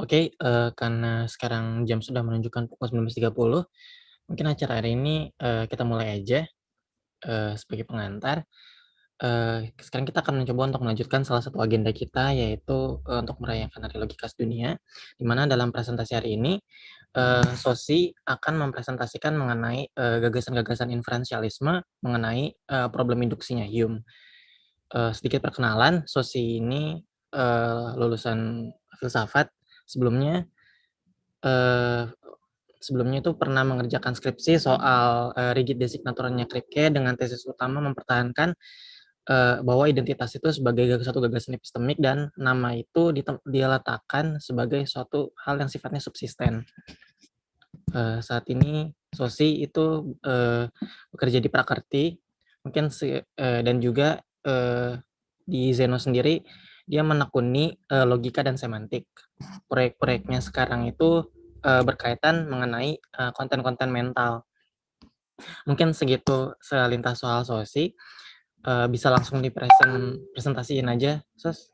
Oke, karena sekarang jam sudah menunjukkan pukul 19.30, mungkin acara hari ini, kita mulai aja, sebagai pengantar. Sekarang kita akan mencoba untuk melanjutkan salah satu agenda kita, yaitu, untuk merayakan Hari Logika Sedunia, di mana dalam presentasi hari ini, Sosi akan mempresentasikan mengenai, gagasan-gagasan inferensialisme mengenai, problem induksinya Hume. Sedikit perkenalan, Sosi ini, lulusan filsafat. Sebelumnya Eee, sebelumnya itu pernah mengerjakan skripsi soal, rigid designaturnya Kripke dengan tesis utama mempertahankan, bahwa identitas itu sebagai satu gagasan epistemik dan nama itu dia letakkan sebagai suatu hal yang sifatnya subsisten. Saat ini Sosi itu, bekerja di Prakerti, mungkin dan juga, di Zeno sendiri dia menekuni, logika dan semantik. Proyek-proyeknya sekarang itu, berkaitan mengenai, konten-konten mental. Mungkin segitu selintas soal Sosi, bisa langsung presentasiin aja Sos,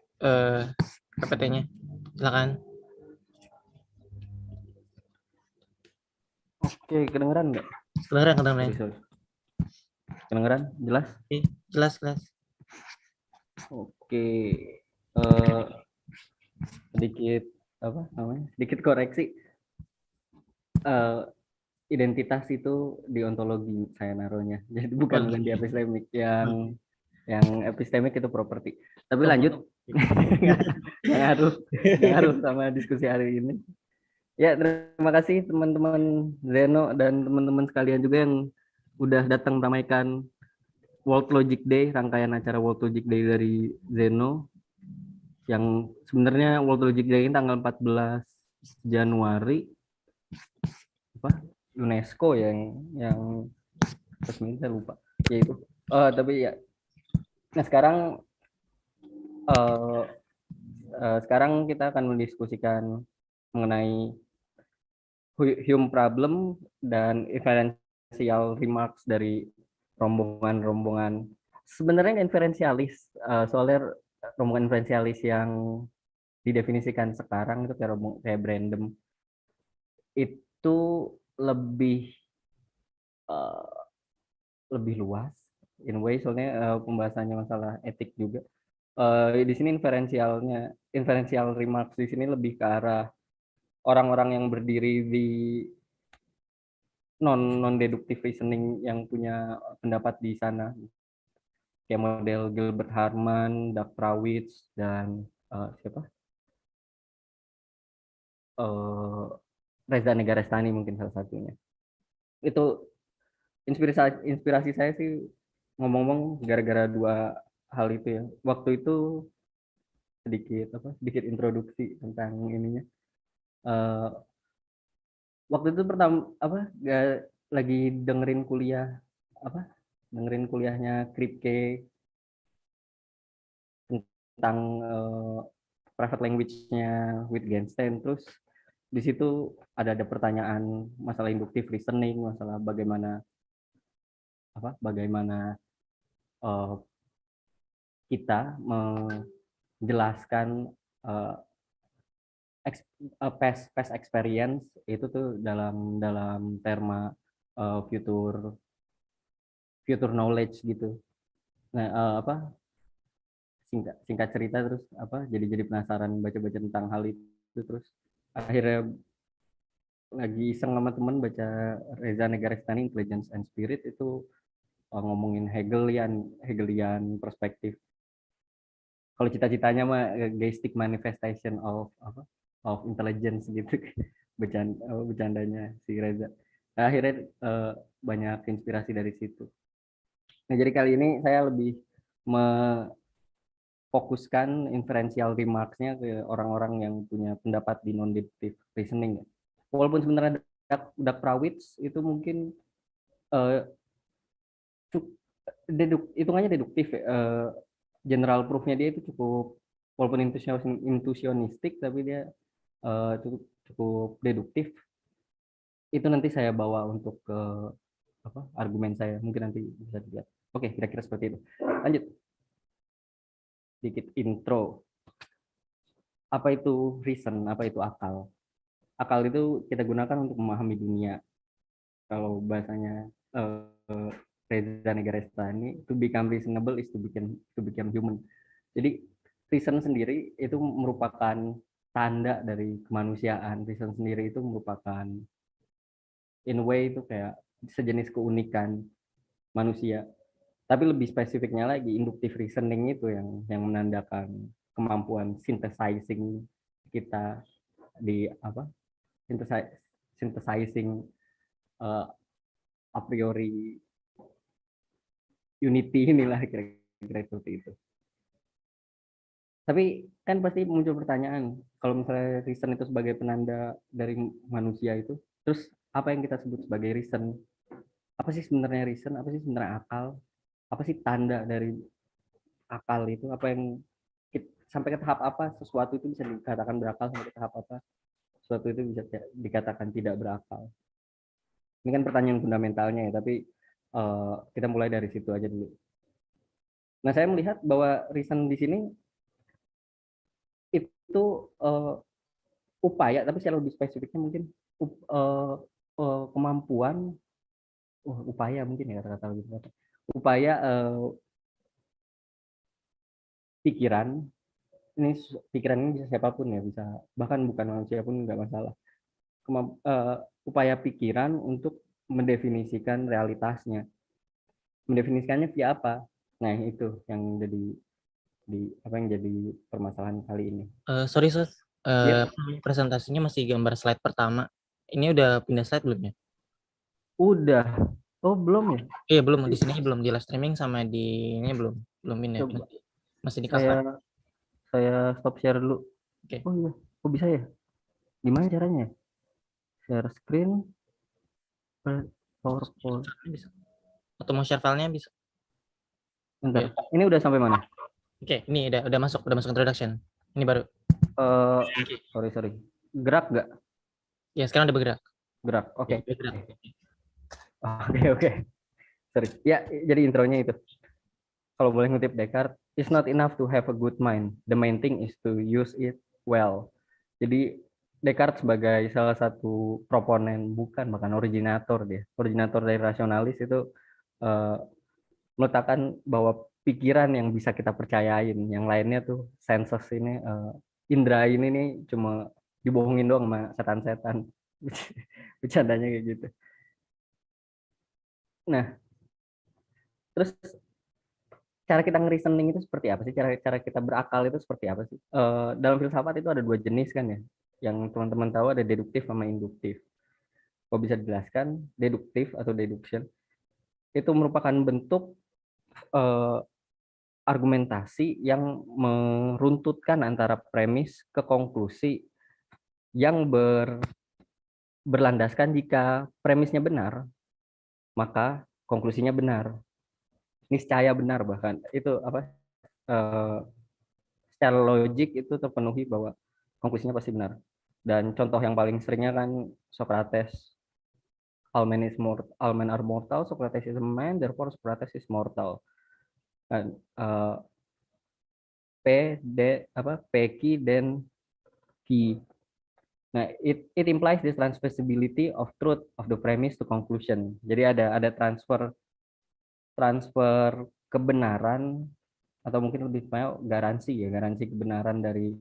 PPT-nya. Silakan. Oke, kedengeran nggak? Kedengeran kedengeran. Sorry. Kedengeran? Jelas? Oke, jelas jelas. Oke. Sedikit apa namanya? Sedikit koreksi. Identitas itu di ontologi saya naruhnya. Jadi bukan di epistemik. Yang epistemik itu properti. Tapi lanjut. Nggak ngaruh sama diskusi hari ini. Ya, terima kasih teman-teman Zeno dan teman-teman sekalian juga yang udah datang meramaikan World Logic Day, rangkaian acara World Logic Day dari Zeno, yang sebenarnya World Logic Day ini tanggal 14 Januari, UNESCO yang resmi saya lupa, yaitu. Tapi ya, nah sekarang kita akan mendiskusikan mengenai Hume problem dan inferential remarks dari rombongan-rombongan sebenarnya inferentialis, soalnya rombongan inferentialis yang didefinisikan sekarang itu kayak Brandom itu lebih uh, lebih luas in a way, soalnya pembahasannya masalah etik juga. Di sini inferential remarks di sini lebih ke arah orang-orang yang berdiri di non deductive reasoning yang punya pendapat di sana, kayak model Gilbert Harman, Doug Prawitz, dan siapa? Reza Negarestani mungkin salah satunya. Itu inspirasi saya sih, ngomong-ngomong, gara-gara dua hal itu ya. Waktu itu sedikit introduksi tentang ininya. Uh, Waktu itu pertama lagi dengerin kuliahnya Kripke tentang private language-nya Wittgenstein. Terus di situ ada pertanyaan masalah inductive reasoning, masalah bagaimana uh, kita menjelaskan uh, past experience itu tuh dalam terma future knowledge gitu. Nah, singkat cerita, terus jadi penasaran baca-baca tentang hal itu, terus akhirnya lagi iseng sama temen baca Reza Negarestani Intelligence and Spirit, itu ngomongin Hegelian perspektif. Kalau cita-citanya mah geistic manifestation of intelligence gitu. Bercandanya si Reza. Nah, akhirnya banyak inspirasi dari situ. Nah, jadi kali ini saya lebih fokuskan inferential remarks-nya ke orang-orang yang punya pendapat di non-deductive reasoning. Walaupun sebenarnya Doug Prawitz itu mungkin uh, hitungannya deduktif, general proof-nya dia itu cukup, walaupun intuitionistik, tapi dia cukup deduktif. Itu nanti saya bawa untuk ke argumen saya, mungkin nanti bisa dilihat. Oke, kira-kira seperti itu. Lanjut. Sedikit intro. apa itu reason, apa itu akal. Akal itu kita gunakan untuk memahami dunia. Kalau bahasanya Reza Negarestani, to become reasonable is to become human. Jadi reason sendiri itu merupakan tanda dari kemanusiaan. Reason sendiri itu merupakan in a way itu kayak sejenis keunikan manusia. Tapi lebih spesifiknya lagi, inductive reasoning itu yang menandakan kemampuan synthesizing kita di apa? Synthesizing uh, a priori unity inilah kira-kira seperti itu. Tapi kan pasti muncul pertanyaan, kalau misalnya reason itu sebagai penanda dari manusia itu, terus apa yang kita sebut sebagai reason? Apa sih sebenarnya reason? Apa sih sebenarnya akal? Apa sih tanda dari akal itu? Apa yang sampai ke tahap apa sesuatu itu bisa dikatakan berakal, sampai ke tahap apa sesuatu itu bisa dikatakan tidak berakal? Ini kan pertanyaan fundamentalnya ya, tapi kita mulai dari situ aja dulu. Nah, saya melihat bahwa reason di sini itu upaya, tapi secara lebih spesifiknya mungkin kemampuan, upaya mungkin ya kata-kata lebih tepat. Upaya pikiran, ini pikiran ini bisa siapapun ya, bisa bahkan bukan manusia pun nggak masalah. Upaya pikiran untuk mendefinisikan realitasnya. Mendefinisikannya via apa? Nah, itu yang jadi apa yang jadi permasalahan kali ini. Sorry Sus, Ya, presentasinya masih gambar slide pertama. Ini udah pindah slide belum ya? udah. Oh, belum ya? Iya belum, di sini belum, di live streaming sama di ini belum pindah. Coba Masih di saya kakak. saya stop share dulu. Oke. Oh iya, kok bisa ya? Gimana caranya? Share screen, PowerPoint. Bisa. Atau mau share filenya bisa. Bentar. Biar. Ini udah sampai mana? Oke, ini udah masuk introduction. Ini baru. Eh, Oke. sorry. Gerak nggak? Ya sekarang udah bergerak. Gerak. Ya, Oke. bergerak. Oke. Sorry. Ya, jadi intronya itu. Kalau boleh ngutip Descartes, it's not enough to have a good mind. The main thing is to use it well. Jadi Descartes sebagai salah satu proponen, bukan bahkan originator dia. Originator dari rasionalis itu eh, meletakkan bahwa pikiran yang bisa kita percayain, yang lainnya tuh senses ini, indera ini nih cuma dibohongin doang sama setan-setan. Bercandanya kayak gitu. Nah, terus cara kita nge-reasoning itu seperti apa sih? Cara kita berakal itu seperti apa sih? Dalam filsafat itu ada dua jenis kan ya. Yang teman-teman tahu ada deduktif sama induktif. Kalau bisa dijelaskan, deduktif atau deduction itu merupakan bentuk eh, argumentasi yang meruntutkan antara premis ke konklusi yang berlandaskan jika premisnya benar, maka konklusinya benar. Niscaya benar bahkan. Itu apa? Eh, secara logik itu terpenuhi bahwa konklusinya pasti benar. Dan contoh yang paling seringnya kan Socrates, all men are mortal, Socrates is a man, therefore Socrates is mortal. Dan P D apa P Q dan Q. Nah, it implies this transferability of truth of the premise to conclusion. Jadi ada transfer transfer kebenaran atau mungkin lebih tepatnya garansi kebenaran dari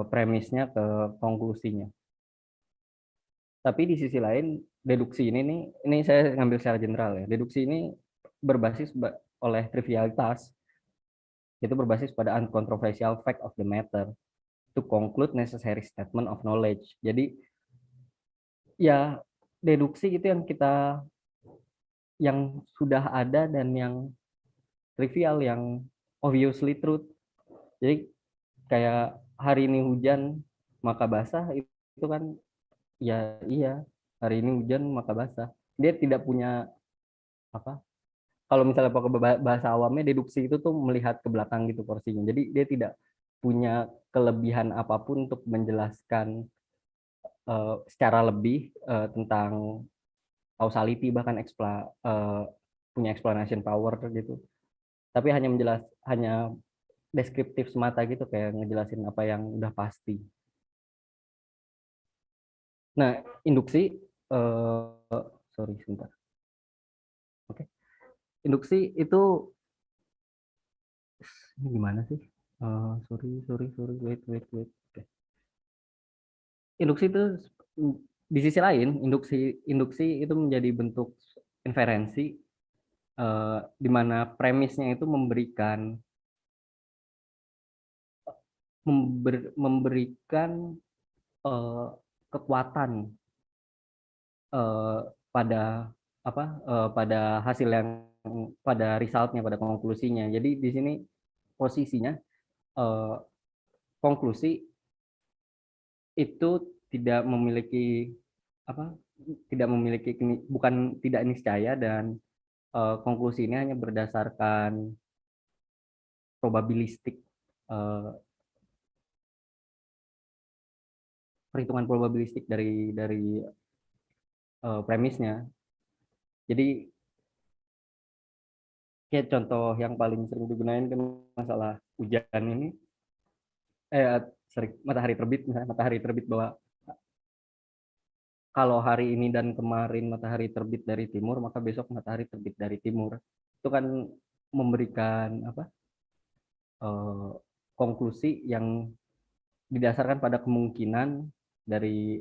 premisnya ke konklusinya. Tapi di sisi lain deduksi ini saya ngambil secara general ya. Deduksi ini berbasis oleh trivialitas, itu berbasis pada uncontroversial fact of the matter to conclude necessary statement of knowledge. Jadi ya deduksi itu yang sudah ada dan yang trivial, yang obviously truth. Jadi kayak hari ini hujan maka basah, itu kan ya iya, hari ini hujan maka basah. Dia tidak punya apa, kalau misalnya pakai bahasa awamnya, deduksi itu tuh melihat ke belakang gitu porsinya. Jadi dia tidak punya kelebihan apapun untuk menjelaskan secara lebih tentang causality, bahkan punya explanation power gitu. Tapi hanya deskriptif semata gitu, kayak ngejelasin apa yang udah pasti. Nah, induksi, sorry sebentar. Oke, induksi itu ini gimana sih? Sorry, wait. Oke. Induksi itu di sisi lain, induksi itu menjadi bentuk inferensi, di mana premisnya itu memberikan eh, kekuatan eh, pada pada hasil yang pada resultnya, pada konklusinya. Jadi di sini posisinya, eh, konklusi itu tidak memiliki apa tidak memiliki bukan tidak niscaya, dan konklusi ini hanya berdasarkan probabilistik, eh, perhitungan probabilistik dari premisnya. Jadi kayak contoh yang paling sering digunakan kan masalah hujan ini, matahari terbit, misalnya matahari terbit, bahwa kalau hari ini dan kemarin matahari terbit dari timur, maka besok matahari terbit dari timur. Itu kan memberikan eh, konklusi yang didasarkan pada kemungkinan dari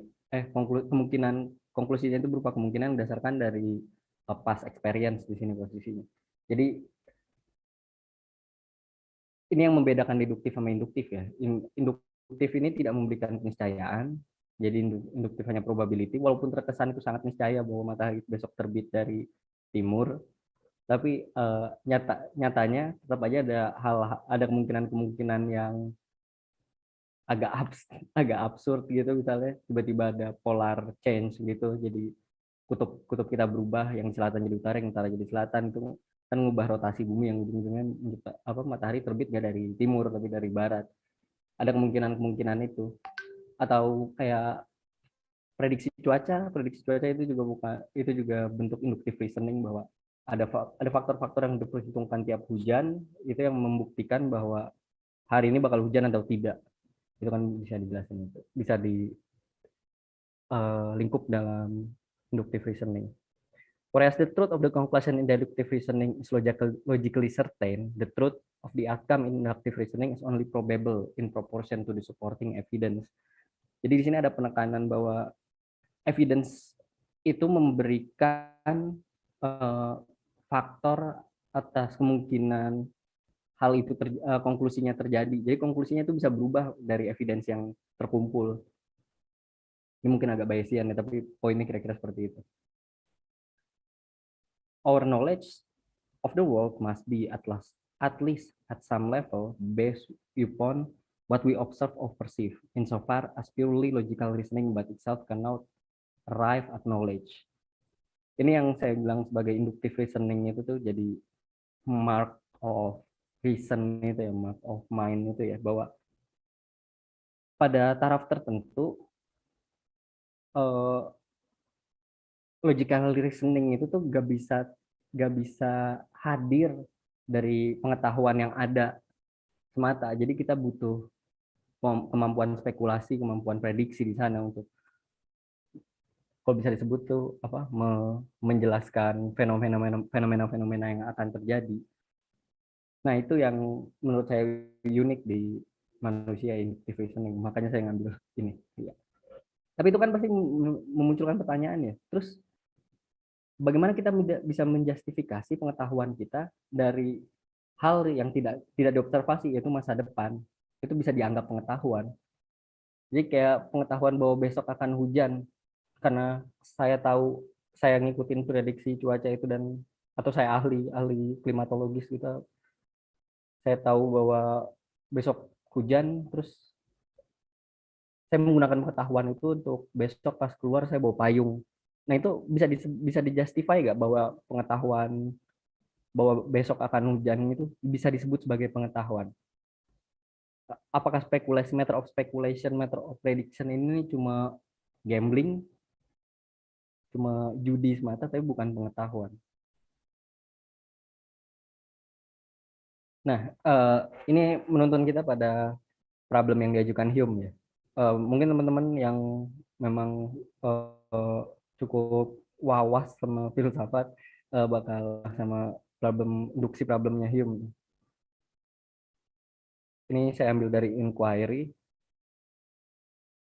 kemungkinan konklusinya itu berupa kemungkinan berdasarkan dari past experience di sini posisinya. Jadi ini yang membedakan deduktif sama induktif ya. Induktif ini tidak memberikan keniscayaan, jadi induktif hanya probability, walaupun terkesan itu sangat niscaya bahwa matahari besok terbit dari timur, tapi nyatanya tetap aja ada kemungkinan-kemungkinan yang agak absurd gitu, misalnya tiba-tiba ada polar change gitu, jadi kutub kutub kita berubah, yang selatan jadi utara, yang utara jadi selatan, itu kan ngubah rotasi bumi, yang ujung-ujungnya matahari terbit gak dari timur tapi dari barat. Ada kemungkinan itu. Atau kayak prediksi cuaca itu juga bukan, itu juga bentuk inductive reasoning, bahwa ada faktor-faktor yang diperhitungkan tiap hujan, itu yang membuktikan bahwa hari ini bakal hujan atau tidak. Itu kan bisa dijelasin, itu bisa di lingkup dalam inductive reasoning. Whereas the truth of the conclusion in deductive reasoning is logically certain, the truth of the outcome in inductive reasoning is only probable in proportion to the supporting evidence. Jadi di sini ada penekanan bahwa evidence itu memberikan faktor atas kemungkinan hal itu konklusinya terjadi. Jadi konklusinya itu bisa berubah dari evidence yang terkumpul. Ini mungkin agak Bayesian ya, tapi poinnya kira-kira seperti itu. Our knowledge of the world must be at least at some level based upon what we observe or perceive, insofar as purely logical reasoning but itself cannot arrive at knowledge. Ini yang saya bilang sebagai inductive reasoning itu tuh jadi mark of reason itu ya, mark of mind itu ya, bahwa pada taraf tertentu logical reasoning itu tuh gak bisa hadir dari pengetahuan yang ada semata. Jadi kita butuh kemampuan spekulasi, kemampuan prediksi di sana untuk, kalau bisa disebut tuh menjelaskan fenomena-fenomena yang akan terjadi. Nah, itu yang menurut saya unik di manusia, inductive reasoning. Makanya saya ngambil ini. Ya. Tapi itu kan pasti memunculkan pertanyaan ya. Terus bagaimana kita bisa menjustifikasi pengetahuan kita dari hal yang tidak diobservasi, yaitu masa depan? Itu bisa dianggap pengetahuan. Jadi kayak pengetahuan bahwa besok akan hujan, karena saya ngikutin prediksi cuaca itu, dan atau saya ahli ahli klimatologis gitu, saya tahu bahwa besok hujan, terus saya menggunakan pengetahuan itu untuk besok pas keluar saya bawa payung. Nah, itu bisa dijustify nggak bahwa pengetahuan bahwa besok akan hujan itu bisa disebut sebagai pengetahuan? Apakah spekulasi, matter of speculation, matter of prediction ini cuma gambling, cuma judi semata, tapi bukan pengetahuan? Nah, ini menuntun kita pada problem yang diajukan Hume ya. Mungkin teman-teman yang memang cukup wawas sama filsafat bakal sama induksi problemnya Hume. Ini saya ambil dari Inquiry.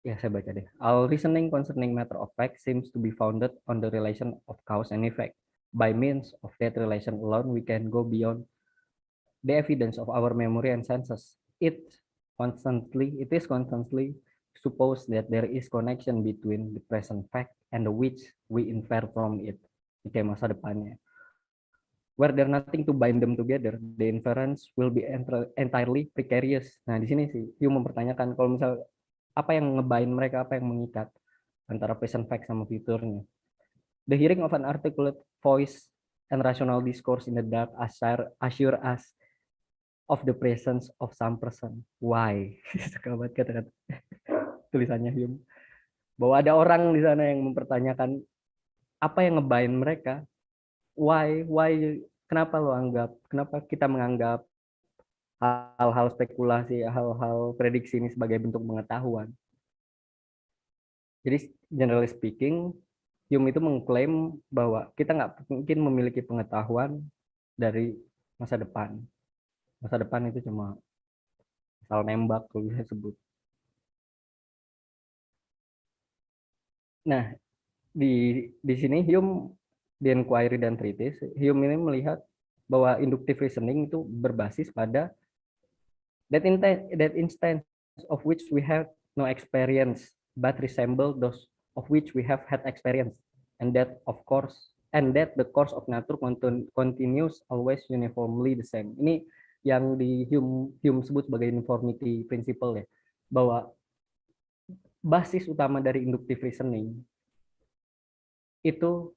Ya, saya baca deh. All reasoning concerning matter of fact seems to be founded on the relation of cause and effect. By means of that relation alone, we can go beyond the evidence of our memory and senses. It is constantly supposed that there is connection between the present fact and the which we infer from it. Ini kayak masa depannya. Where there nothing to bind them together, the inference will be entirely precarious. Nah, di sini sih Hume mempertanyakan kalau misal apa yang ngebind mereka, apa yang mengikat antara present fact sama future-nya. The hearing of an articulate voice and rational discourse in the dark assure us of the presence of some person. Why? Suka banget kata-kata tulisannya Hume. Bahwa ada orang di sana yang mempertanyakan apa yang ngebind mereka. Why? Kenapa kita menganggap hal-hal spekulasi, hal-hal prediksi ini sebagai bentuk pengetahuan? Jadi, generally speaking, Hume itu mengklaim bahwa kita nggak mungkin memiliki pengetahuan dari masa depan. Masa depan itu cuma asal nembak, kalau bisa sebut. Nah, di sini Hume di Inquiry dan Treatise, Hume ini melihat bahwa inductive reasoning itu berbasis pada that instance of which we have no experience but resemble those of which we have had experience, and that the course of nature continues always uniformly the same. Ini yang di Hume sebut sebagai uniformity principle ya, bahwa basis utama dari inductive reasoning itu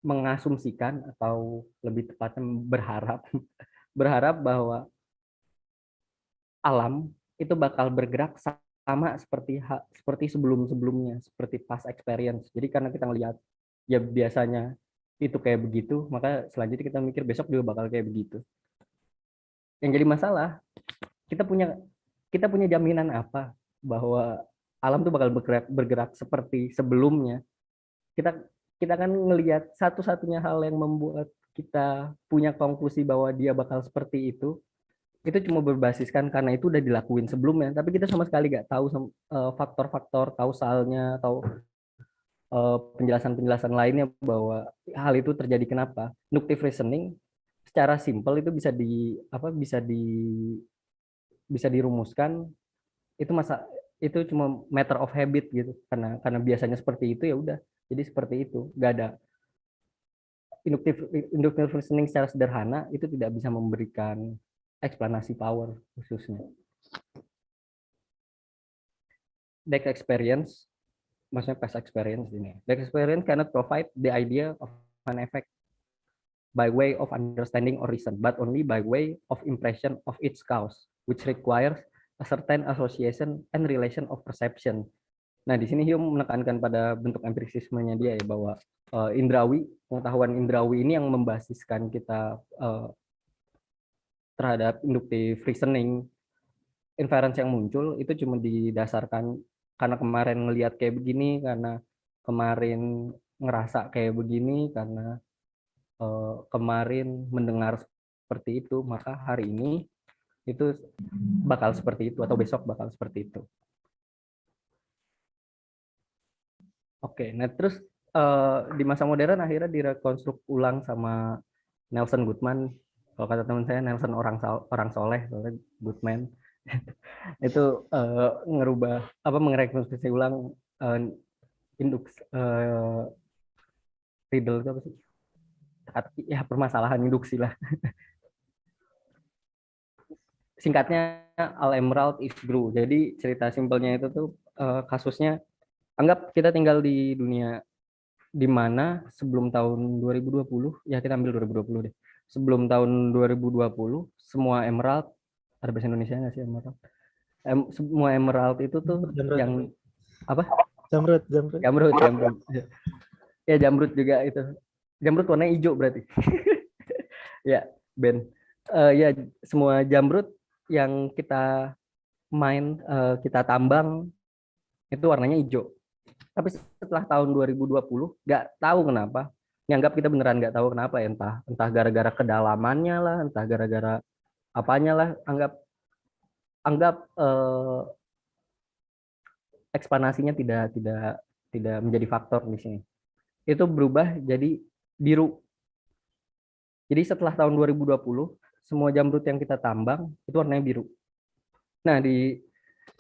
mengasumsikan atau lebih tepatnya berharap bahwa alam itu bakal bergerak sama seperti sebelum-sebelumnya, seperti past experience. Jadi karena kita ngelihat ya biasanya itu kayak begitu, maka selanjutnya kita mikir besok juga bakal kayak begitu. Yang jadi masalah, kita punya jaminan apa bahwa alam tuh bakal bergerak seperti sebelumnya? Kita kan ngelihat satu-satunya hal yang membuat kita punya konklusi bahwa dia bakal seperti itu cuma berbasiskan karena itu udah dilakuin sebelumnya, tapi kita sama sekali nggak tahu faktor-faktor kausalnya atau penjelasan-penjelasan lainnya bahwa hal itu terjadi kenapa. Inductive reasoning secara simpel itu bisa dirumuskan itu cuma matter of habit gitu, karena biasanya seperti itu ya udah jadi seperti itu, nggak ada inductive reasoning secara sederhana itu tidak bisa memberikan eksplanasi power khususnya. Deck experience, maksudnya past experience ini. Deck experience cannot provide the idea of an effect by way of understanding or reason, but only by way of impression of its cause, which requires a certain association and relation of perception. Nah, di sini Hume menekankan pada bentuk empirisismenya dia ya, bahwa pengetahuan indrawi ini yang membasiskan kita terhadap inductive reasoning. Inference yang muncul itu cuma didasarkan karena kemarin ngelihat kayak begini, karena kemarin ngerasa kayak begini, karena kemarin mendengar seperti itu, maka hari ini itu bakal seperti itu atau besok bakal seperti itu. Oke, nah terus di masa modern akhirnya direkonstruk ulang sama Nelson Goodman. Kalau kata teman saya Nelson orang soleh, soalnya Goodman itu merekonstruksi ulang riddle itu apa sih? Ya permasalahan induksi lah. Singkatnya Al Emerald is Grew. Jadi cerita simpelnya itu tuh kasusnya, anggap kita tinggal di dunia di mana sebelum tahun 2020, ya kita ambil 2020 deh. Sebelum tahun 2020 semua emerald, ada bahasa Indonesia nggak sih emerald? Semua emerald itu tuh Jamrud. yang apa? Jamrud. Ya jamrud juga itu. Jamrud warna hijau berarti. Ya, Ben. Ya, semua jamrut yang kita kita tambang itu warnanya hijau. Tapi setelah tahun 2020, nggak tahu kenapa, nganggap kita beneran nggak tahu kenapa ya, entah entah gara-gara kedalamannya lah, entah gara-gara apanya lah, anggap anggap ekspanasinya tidak menjadi faktor di sini. Itu berubah jadi biru. Jadi setelah tahun 2020, semua jamrut yang kita tambang itu warnanya biru. Nah, di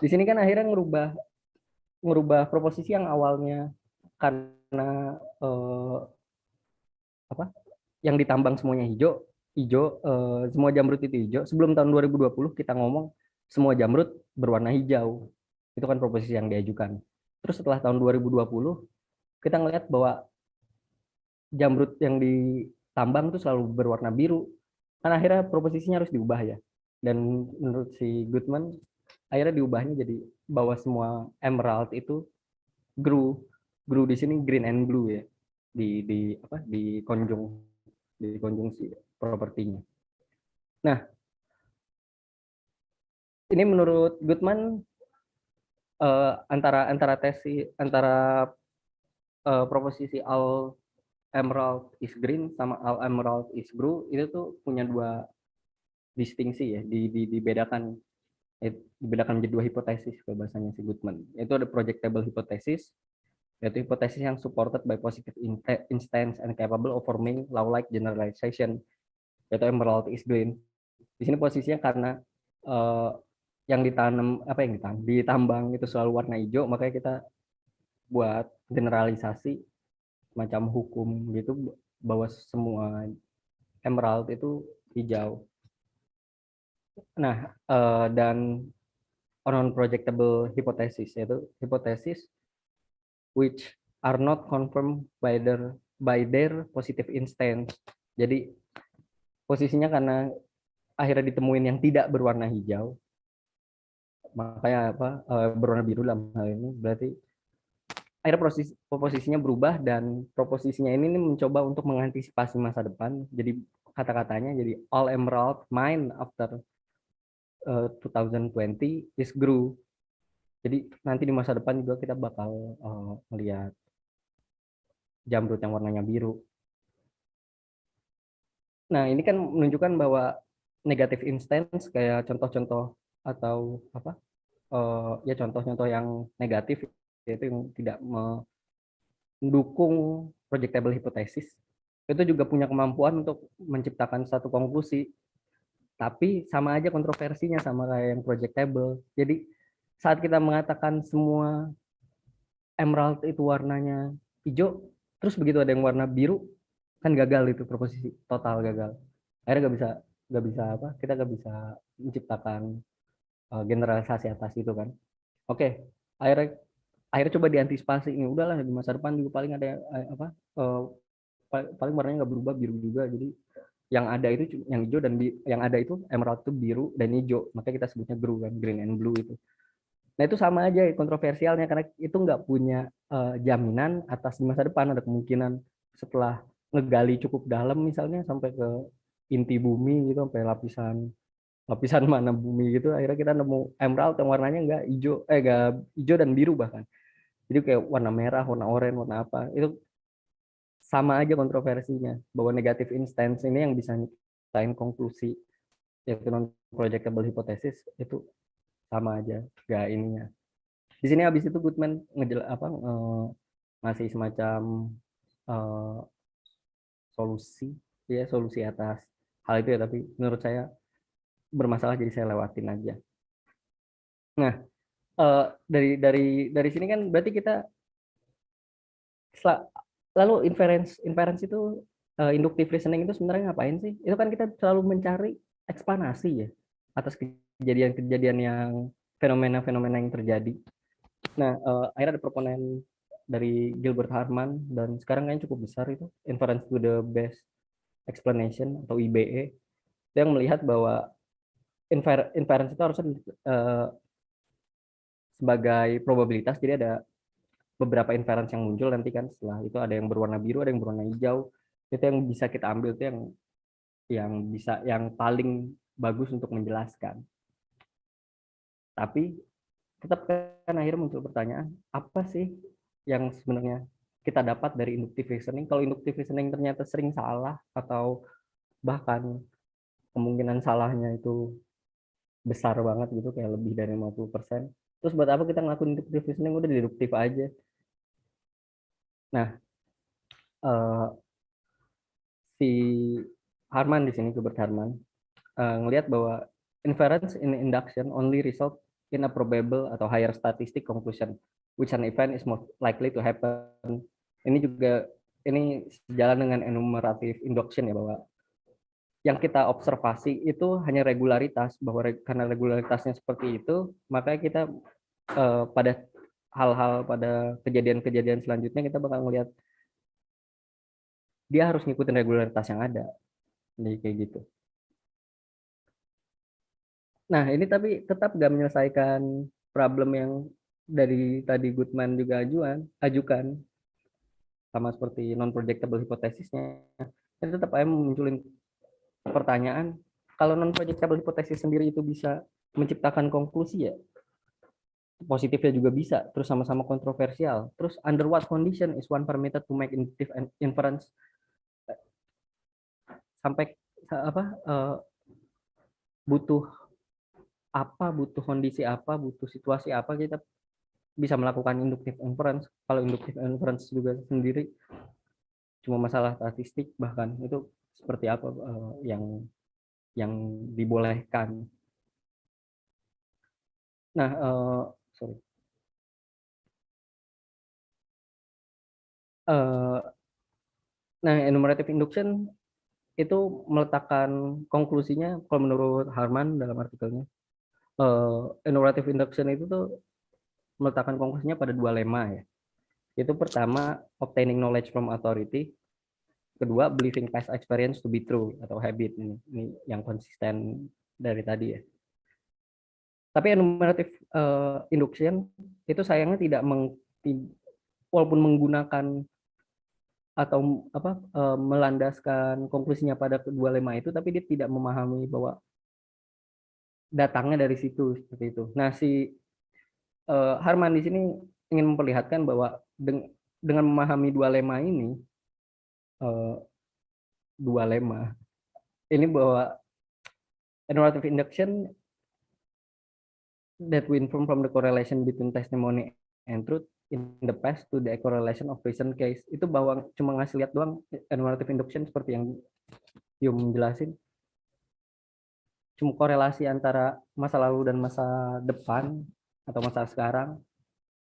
sini kan akhirnya ngerubah ngerubah proposisi yang awalnya karena apa yang ditambang semuanya hijau, semua jamrut itu hijau. Sebelum tahun 2020 kita ngomong semua jamrut berwarna hijau. Itu kan proposisi yang diajukan. Terus setelah tahun 2020 kita ngelihat bahwa jamrut yang ditambang itu selalu berwarna biru. Kan akhirnya proposisinya harus diubah ya. Dan menurut si Goodman akhirnya diubahnya jadi bahwa semua emerald itu grew grew di sini green and blue ya, di konjungsi propertinya. Nah, ini menurut Goodman antara antara tesi antara proposisi all emerald is green sama all emerald is blue itu tuh punya dua distingsi ya, dibedakan menjadi dua hipotesis kalau bahasanya si Goodman. Itu ada projectable hypothesis, yaitu hipotesis yang supported by positive instance and capable of forming law-like generalization, yaitu emerald is green. Di sini posisinya karena uh, yang ditambang itu selalu warna hijau, makanya kita buat generalisasi macam hukum gitu bahwa semua emerald itu hijau. Nah, dan non-projectable hypothesis, yaitu hipotesis which are not confirmed by their positive instance. Jadi posisinya karena akhirnya ditemuin yang tidak berwarna hijau, makanya berwarna biru dalam hal ini, berarti akhirnya posisinya berubah, dan proposisinya ini mencoba untuk mengantisipasi masa depan. Jadi kata-katanya jadi all emerald mine after 2020 is grew. Jadi nanti di masa depan juga kita bakal melihat jamrut yang warnanya biru. Nah, ini kan menunjukkan bahwa negatif instance kayak contoh-contoh atau ya contoh-contoh yang negatif, yaitu yang tidak mendukung projectable hypothesis, itu juga punya kemampuan untuk menciptakan satu konklusi, tapi sama aja kontroversinya sama kayak yang projectable. Jadi saat kita mengatakan semua emerald itu warnanya hijau, terus begitu ada yang warna biru, kan gagal, itu proposisi total gagal. Akhirnya kita nggak bisa menciptakan generalisasi atas itu kan. Oke, akhirnya akhirnya coba diantisipasi, ini udahlah di masa depan juga paling ada uh, paling warnanya nggak berubah, biru juga. Jadi yang ada itu yang hijau, dan yang ada itu emerald itu biru dan hijau, makanya kita sebutnya GRU kan, green and blue itu. Nah, itu sama aja kontroversialnya, karena itu nggak punya jaminan atas di masa depan. Ada kemungkinan setelah ngegali cukup dalam, misalnya sampai ke inti bumi gitu, sampai lapisan lapisan mana bumi gitu, akhirnya kita nemu emerald yang warnanya nggak hijau dan biru bahkan. Jadi kayak warna merah, warna oranye, warna apa. Itu sama aja kontroversinya, bahwa negatif instance ini yang bisa nyiptain konklusi, yaitu non projectable hypothesis, itu sama aja gak ininya. Di sini habis itu Goodman ngasih semacam uh, solusi, ya solusi atas hal itu ya, tapi menurut saya bermasalah, jadi saya lewatin aja. Nah, dari sini kan berarti kita lalu inference itu inductive reasoning itu sebenarnya ngapain sih? Itu kan kita selalu mencari eksplanasi ya atas kejadian-kejadian yang fenomena-fenomena yang terjadi. Nah, akhirnya ada proponen dari Gilbert Harman, dan sekarang kayaknya cukup besar itu, inference to the best explanation atau IBE, yang melihat bahwa inference itu harusnya sebagai probabilitas. Jadi ada beberapa inference yang muncul nanti kan, setelah itu ada yang berwarna biru, ada yang berwarna hijau. Itu yang bisa kita ambil, itu yang yang paling bagus untuk menjelaskan. Tapi tetap kan akhirnya muncul pertanyaan, apa sih yang sebenarnya kita dapat dari inductive reasoning? Kalau inductive reasoning ternyata sering salah atau bahkan kemungkinan salahnya itu besar banget gitu, kayak lebih dari 50%. Terus buat apa kita ngelakuin inductive reasoning, udah deduktif aja. Nah, si Harman di sini, Gilbert Harman, ngelihat bahwa inference in induction only result in a probable atau higher statistic conclusion which an event is most likely to happen. Ini sejalan dengan enumerative induction ya, bahwa yang kita observasi itu hanya regularitas, bahwa karena regularitasnya seperti itu, maka kita pada pada kejadian-kejadian selanjutnya kita bakal melihat dia harus ngikutin regularitas yang ada. Jadi kayak gitu. Nah, ini tapi tetap gak menyelesaikan problem yang dari tadi Goodman juga ajukan, sama seperti non-projectable hipotesisnya. Ini tetap aja munculin pertanyaan, kalau non-projectable hipotesis sendiri itu bisa menciptakan konklusi ya, positifnya juga bisa, terus sama-sama kontroversial. Terus under what condition is one permitted to make inductive inference? Sampai apa, butuh butuh kondisi apa, butuh situasi apa kita bisa melakukan inductive inference. Kalau inductive inference juga sendiri cuma masalah statistik, bahkan itu seperti apa yang dibolehkan. Nah, sorry. Nah, enumerative induction itu meletakkan konklusinya, kalau menurut Harman dalam artikelnya, enumerative induction itu tuh meletakkan konklusinya pada dua lemma ya. Itu pertama, obtaining knowledge from authority. Kedua, believing past experience to be true atau habit. Ini yang konsisten dari tadi ya. Tapi enumerative induction itu sayangnya tidak walaupun menggunakan atau melandaskan konklusinya pada kedua lemma itu, tapi dia tidak memahami bahwa datangnya dari situ seperti itu. Nah, si Harman di sini ingin memperlihatkan bahwa dengan memahami dua lemma ini, bahwa enumerative induction that we inform from the correlation between testimony and truth in the past to the correlation of recent case, itu bahwa cuma ngasih lihat doang enumerative induction seperti yang Yum jelasin, cuma korelasi antara masa lalu dan masa depan atau masa sekarang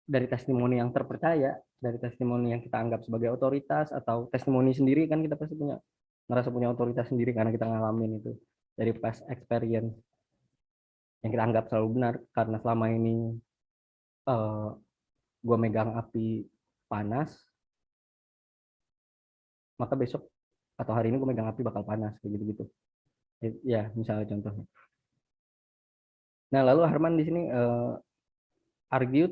dari testimoni yang terpercaya, dari testimoni yang kita anggap sebagai otoritas, atau testimoni sendiri kan kita pasti ngerasa punya otoritas sendiri karena kita ngalamin itu, dari past experience yang kita anggap selalu benar. Karena selama ini gue megang api panas, maka besok atau hari ini gue megang api bakal panas, kayak gitu-gitu ya, misalnya contohnya. Nah, lalu Harman di sini argued,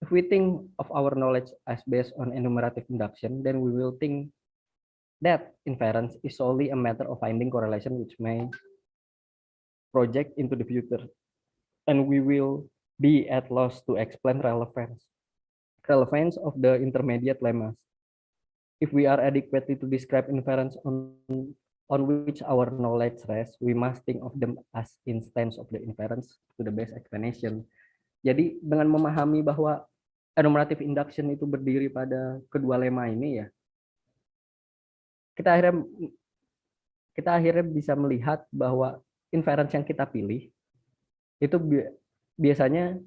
if we think of our knowledge as based on enumerative induction, then we will think that inference is solely a matter of finding correlation which may project into the future, and we will be at loss to explain relevance of the intermediate lemmas. If we are adequately to describe inference on which our knowledge rests, we must think of them as instance of the inference to the best explanation. Jadi dengan memahami bahwa enumerative induction itu berdiri pada kedua lemma ini ya, kita akhirnya bisa melihat bahwa inference yang kita pilih itu biasanya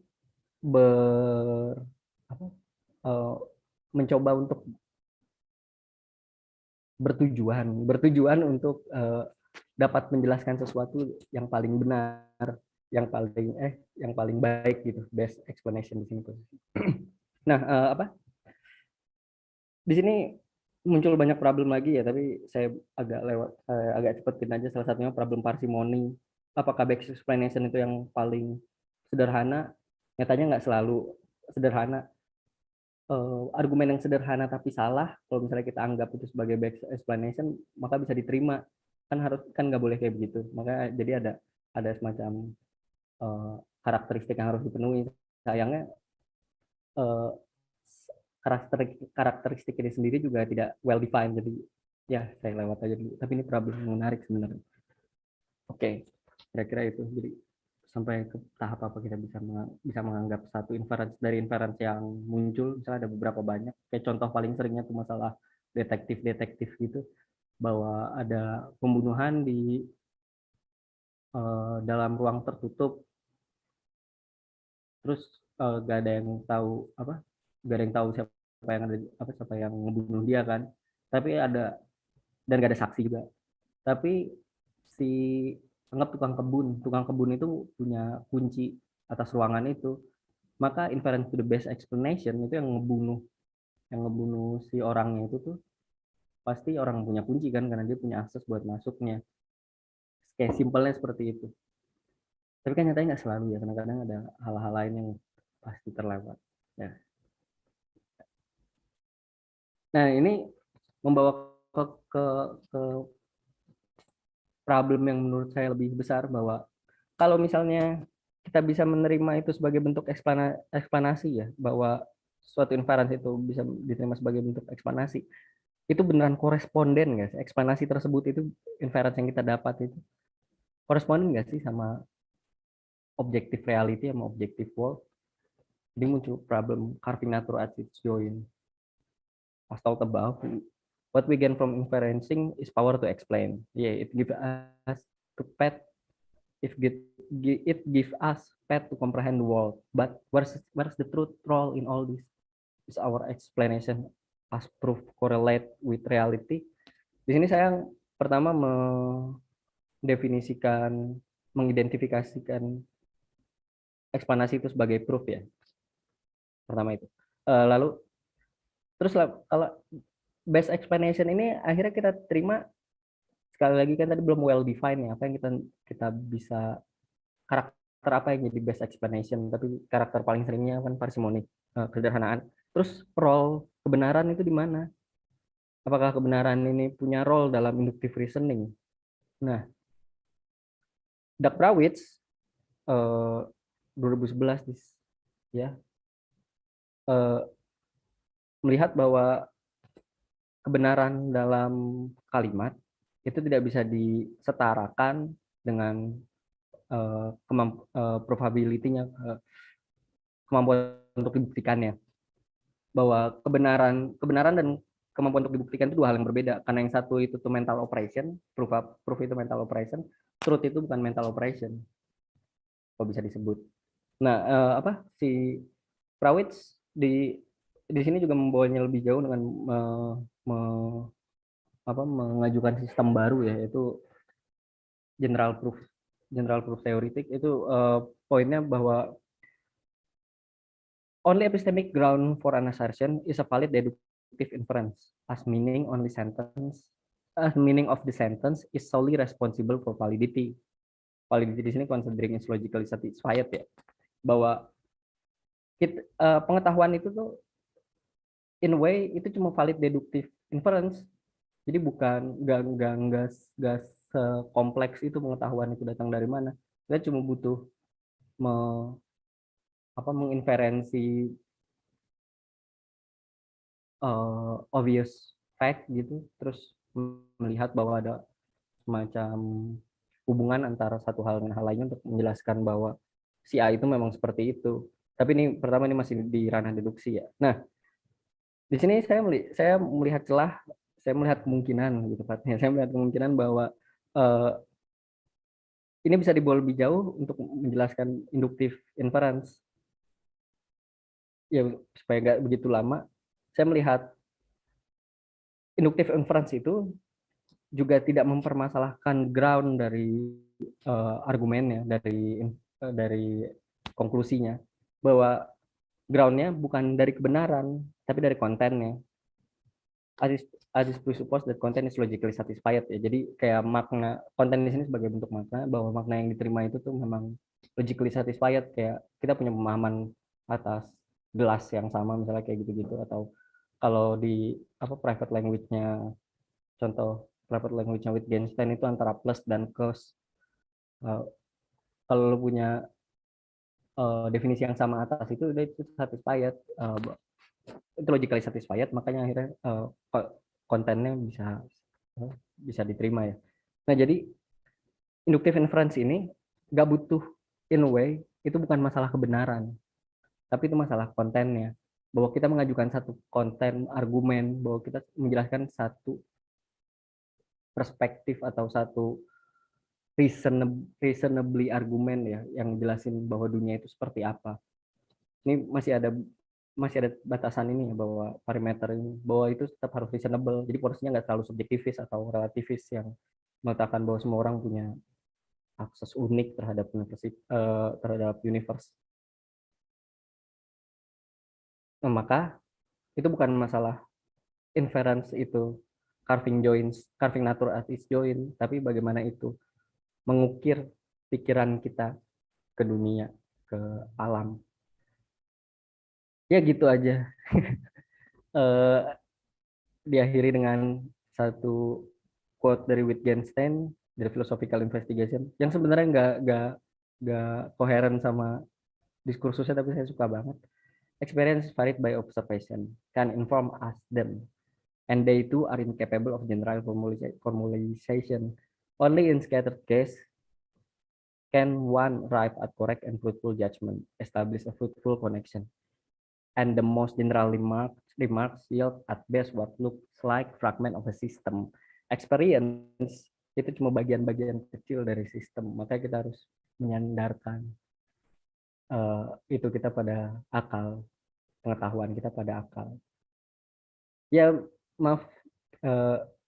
mencoba untuk bertujuan untuk dapat menjelaskan sesuatu yang paling benar, yang paling baik gitu, best explanation di sini. Nah, di sini muncul banyak problem lagi ya, tapi saya agak cepetin aja. Salah satunya problem parsimoni. Apakah best explanation itu yang paling sederhana? Nyatanya nggak selalu sederhana. Argumen yang sederhana tapi salah, kalau misalnya kita anggap itu sebagai best explanation, maka bisa diterima. kan nggak boleh kayak begitu. Maka jadi ada semacam karakteristik yang harus dipenuhi. Sayangnya karakteristik ini sendiri juga tidak well defined. Jadi ya saya lewat aja dulu. Tapi ini problem menarik sebenarnya. Oke, kira-kira itu. Jadi sampai ke tahap apa kita bisa menganggap satu inference dari inference yang muncul, misalnya ada beberapa banyak. Kayak contoh paling seringnya itu masalah detektif gitu, bahwa ada pembunuhan di dalam ruang tertutup, terus gak ada yang tahu gak ada yang tahu siapa yang ada siapa yang membunuh dia kan. Tapi ada, dan gak ada saksi juga. Tapi si anggap tukang kebun itu punya kunci atas ruangan itu, maka inference to the best explanation itu yang ngebunuh si orangnya itu tuh pasti orang punya kunci kan, karena dia punya akses buat masuknya. Kayak simpelnya seperti itu. Tapi kan nyatanya nggak selalu ya, kadang-kadang ada hal-hal lain yang pasti terlewat ya. Nah ini membawa ke problem yang menurut saya lebih besar, bahwa kalau misalnya kita bisa menerima itu sebagai bentuk eksplanasi ya, bahwa suatu inference itu bisa diterima sebagai bentuk eksplanasi, itu beneran koresponden nggak sih eksplanasi tersebut, itu inference yang kita dapat itu koresponden nggak sih sama objective reality, sama objective world? Jadi muncul problem carving nature at its join. As talked above, what we gain from inferencing is power to explain. Yeah, it gives us to path. It gives us path to comprehend the world. But where's the truth role in all this? Is our explanation as proof correlate with reality? Di sini saya pertama mengidentifikasikan eksplanasi itu sebagai proof ya. Pertama itu. Lalu terus kalau best explanation ini akhirnya kita terima, sekali lagi kan tadi belum well defined ya, apa yang kita bisa, karakter apa yang jadi best explanation, tapi karakter paling seringnya kan parsimony, kesederhanaan. Terus role kebenaran itu di mana? Apakah kebenaran ini punya role dalam inductive reasoning? Nah, Doug Brawitz 2011 ya eh, melihat bahwa kebenaran dalam kalimat itu tidak bisa disetarakan dengan probability-nya, kemampuan untuk dibuktikannya, bahwa kebenaran dan kemampuan untuk dibuktikan itu dua hal yang berbeda, karena yang satu itu tuh mental operation, proof itu mental operation, truth itu bukan mental operation, kalau bisa disebut. Nah, si Prawitz di sini juga membawanya lebih jauh dengan me, mengajukan sistem baru ya, yaitu general proof theoretic. Itu poinnya bahwa only epistemic ground for an assertion is a valid deductive inference, as meaning of the sentence is solely responsible for validity. Validity di sini considering is logically satisfied ya, bahwa pengetahuan itu tuh in a way itu cuma valid deductive inference. Jadi bukan nggak sekompleks itu pengetahuan itu datang dari mana. Kita cuma butuh menginferensi obvious fact gitu, terus melihat bahwa ada semacam hubungan antara satu hal dengan hal lainnya untuk menjelaskan bahwa si A itu memang seperti itu. Tapi ini pertama ini masih di ranah deduksi ya. Nah, di sini saya melihat celah, saya melihat kemungkinan gitu Pak. Saya melihat kemungkinan bahwa ini bisa dibawa lebih jauh untuk menjelaskan inductive inference. Ya, supaya nggak begitu lama, saya melihat inductive inference itu juga tidak mempermasalahkan ground dari argumennya, dari konklusinya, bahwa groundnya bukan dari kebenaran, tapi dari kontennya. As is presupposed that content is logically satisfied ya. Jadi kayak makna konten di sini sebagai bentuk makna, bahwa makna yang diterima itu tuh memang logically satisfied, kayak kita punya pemahaman atas gelas yang sama misalnya kayak gitu-gitu, atau kalau di private language-nya, contoh preferred language-nya Wittgenstein itu antara plus dan cause. Kalau lu punya definisi yang sama atas itu udah itu satisfied, itu logically satisfied, makanya akhirnya kontennya bisa diterima ya. Nah jadi inductive inference ini nggak butuh, in a way itu bukan masalah kebenaran, tapi itu masalah kontennya, bahwa kita mengajukan satu konten argumen, bahwa kita menjelaskan satu perspektif atau satu reasonably argumen ya, yang jelasin bahwa dunia itu seperti apa. Ini masih ada batasan ini ya, bahwa parameter ini, bahwa itu tetap harus reasonable, jadi porsinya nggak terlalu subjektivis atau relativis yang mengatakan bahwa semua orang punya akses unik terhadap universe. Nah, maka itu bukan masalah inference itu carving nature as its join, tapi bagaimana itu mengukir pikiran kita ke dunia, ke alam. Ya gitu aja. Diakhiri dengan satu quote dari Wittgenstein dari Philosophical Investigation yang sebenarnya nggak koheren sama diskursusnya, tapi saya suka banget. Experience varied by observation can inform us them, and they too are incapable of general formalization. Only in scattered case can one arrive at correct and fruitful judgment, establish a fruitful connection. And the most general remarks yield at best what looks like fragment of a system. Experience itu cuma bagian-bagian kecil dari sistem, maka kita harus menyandarkan itu kita pada akal, pengetahuan kita pada akal. Ya maaf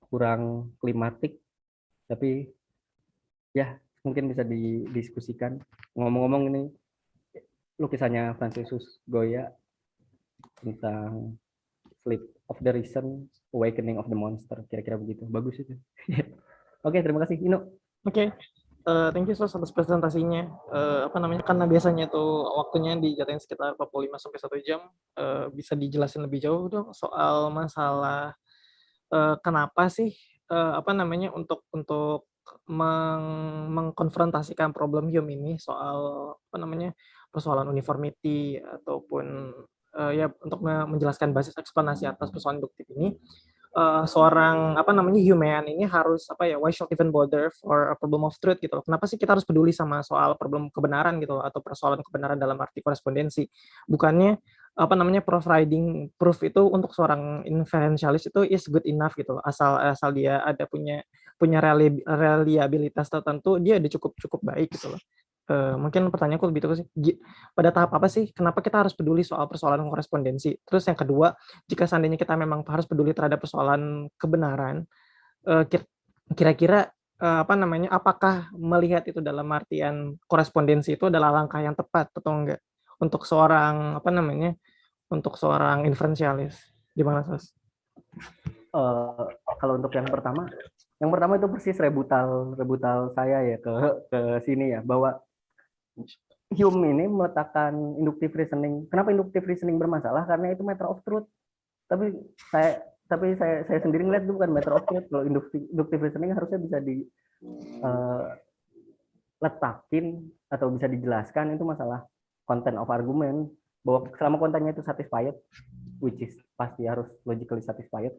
kurang klimatik, tapi ya mungkin bisa didiskusikan. Ngomong-ngomong ini lukisannya Franciscus Goya tentang Sleep of the Reason, Awakening of the Monster, kira-kira begitu. Bagus itu. Oke, terima kasih Ino. Oke. Thank you Sos atas presentasinya. Karena biasanya tuh waktunya dijatuhin sekitar 45 sampai 1 jam, bisa dijelasin lebih jauh dong soal masalah kenapa sih untuk mengkonfrontasikan problem Hume ini soal persoalan uniformity ataupun untuk menjelaskan basis eksplanasi atas persoalan induktif ini. Seorang Humean ini harus why should even bother for a problem of truth gitu loh. Kenapa sih kita harus peduli sama soal problem kebenaran gitu loh, atau persoalan kebenaran dalam arti korespondensi? Bukannya providing proof itu untuk seorang inferentialis itu is good enough gitu loh. Asal dia ada punya reliabilitas tertentu, dia udah cukup baik gitu loh. Mungkin pertanyaanku lebih itu sih, pada tahap apa sih kenapa kita harus peduli soal persoalan korespondensi? Terus yang kedua, jika seandainya kita memang harus peduli terhadap persoalan kebenaran, kira-kira apakah melihat itu dalam artian korespondensi itu adalah langkah yang tepat atau enggak untuk seorang inferentialis? Gimana, Sos? Kalau untuk yang pertama itu persis rebutal saya ya ke sini ya, bahwa Hume ini meletakkan inductive reasoning. Kenapa inductive reasoning bermasalah? Karena itu matter of truth. Tapi saya sendiri ngeliat itu bukan matter of truth. Kalau inductive reasoning harusnya bisa diletakin atau bisa dijelaskan, itu masalah content of argument, bahwa selama kontennya itu satisfied, which is pasti harus logically satisfied,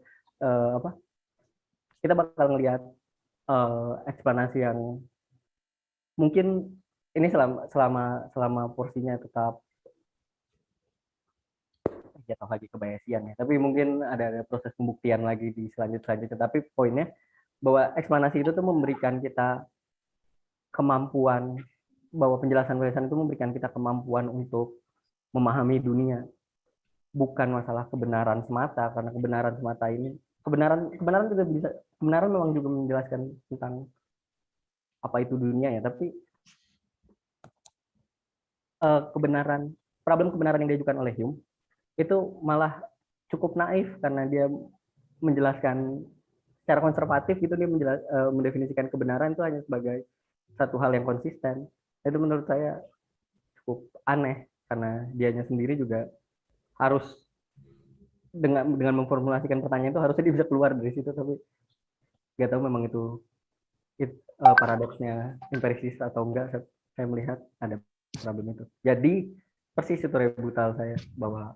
kita bakal ngelihat eksplanasi yang mungkin ini selama porsinya tetap jatuh lagi ke Bayesian ya, tapi mungkin ada proses pembuktian lagi di selanjutnya. Tapi poinnya bahwa eksplanasi itu tuh memberikan kita kemampuan, bahwa penjelasan Bayesian itu memberikan kita kemampuan untuk memahami dunia, bukan masalah kebenaran semata, karena kebenaran semata ini kebenaran juga bisa, kebenaran memang juga menjelaskan tentang apa itu dunia ya, tapi problem kebenaran yang diajukan oleh Hume itu malah cukup naif, karena dia menjelaskan secara konservatif gitu, dia mendefinisikan kebenaran itu hanya sebagai satu hal yang konsisten. Itu menurut saya cukup aneh, karena dianya sendiri juga harus dengan memformulasikan pertanyaan itu harusnya dia bisa keluar dari situ, tapi nggak tahu memang itu paradoksnya empirikis atau enggak. Saya melihat ada problem itu. Jadi persis itu rebuttal saya bahwa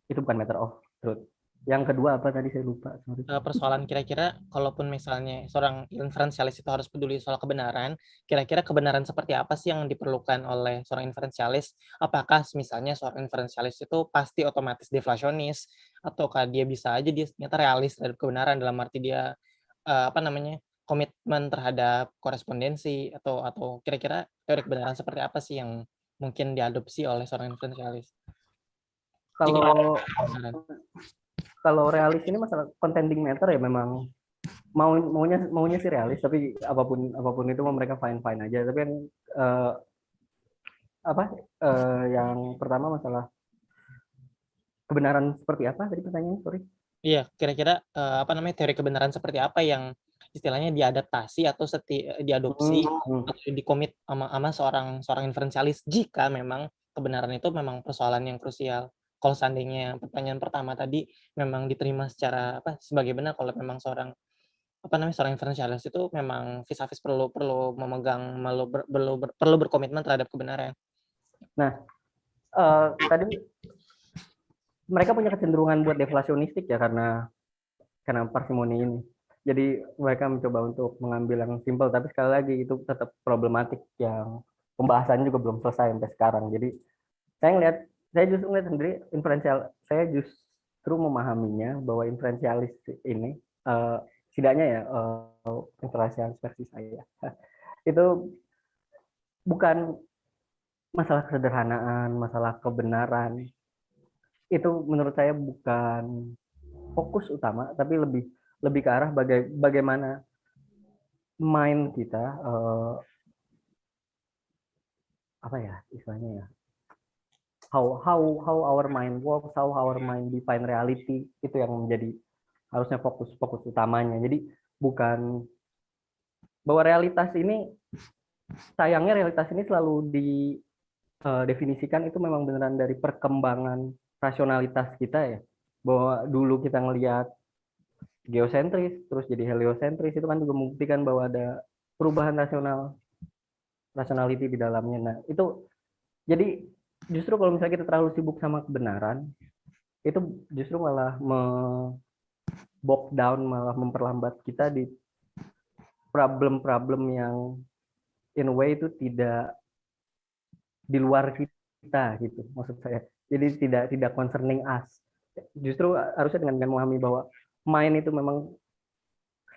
itu bukan matter of truth. Yang kedua apa tadi saya lupa. Sorry. Persoalan kira-kira kalaupun misalnya seorang inferensialis itu harus peduli soal kebenaran, kira-kira kebenaran seperti apa sih yang diperlukan oleh seorang inferensialis? Apakah misalnya seorang inferensialis itu pasti otomatis deflasionis, ataukah dia bisa aja dia ternyata realis terhadap kebenaran dalam arti dia komitmen terhadap korespondensi, atau kira-kira teori kebenaran seperti apa sih yang mungkin diadopsi oleh seorang inferensialis? Jika Kalau kebenaran. kalau realis ini masalah contending matter ya memang maunya sih realis, tapi apapun itu mereka fine aja. Tapi yang yang pertama masalah kebenaran seperti apa tadi pertanyaannya, sorry. Iya, kira-kira teori kebenaran seperti apa yang istilahnya diadaptasi atau diadopsi atau dikomit sama seorang inferensialis jika memang kebenaran itu memang persoalan yang krusial. Kalau seandainya pertanyaan pertama tadi memang diterima secara sebagai benar, kalau memang seorang inferensialis itu memang vis-a-vis perlu memegang perlu berkomitmen terhadap kebenaran. Nah, tadi mereka punya kecenderungan buat deflasionistik ya karena parsimoni ini. Jadi mereka mencoba untuk mengambil yang simpel, tapi sekali lagi itu tetap problematik yang pembahasannya juga belum selesai sampai sekarang. Jadi saya justru ngeliat sendiri saya justru memahaminya bahwa inferensialis ini setidaknya ya inferensialis versi saya itu bukan masalah kesederhanaan, masalah kebenaran. Itu menurut saya bukan fokus utama, tapi lebih ke arah bagaimana mind kita apa ya istilahnya ya, how our mind works, how our mind define reality, itu yang menjadi harusnya fokus utamanya. Jadi bukan bahwa sayangnya realitas ini selalu didefinisikan itu memang beneran dari perkembangan rasionalitas kita ya, bahwa dulu kita ngelihat geosentris terus jadi heliosentris, itu kan juga membuktikan bahwa ada perubahan rationality di dalamnya. Nah itu jadi justru kalau misalnya kita terlalu sibuk sama kebenaran, itu justru malah bogged down, malah memperlambat kita di problem-problem yang in a way itu tidak di luar kita gitu, maksud saya. Jadi tidak concerning us. Justru harusnya dengan memahami bahwa mind itu memang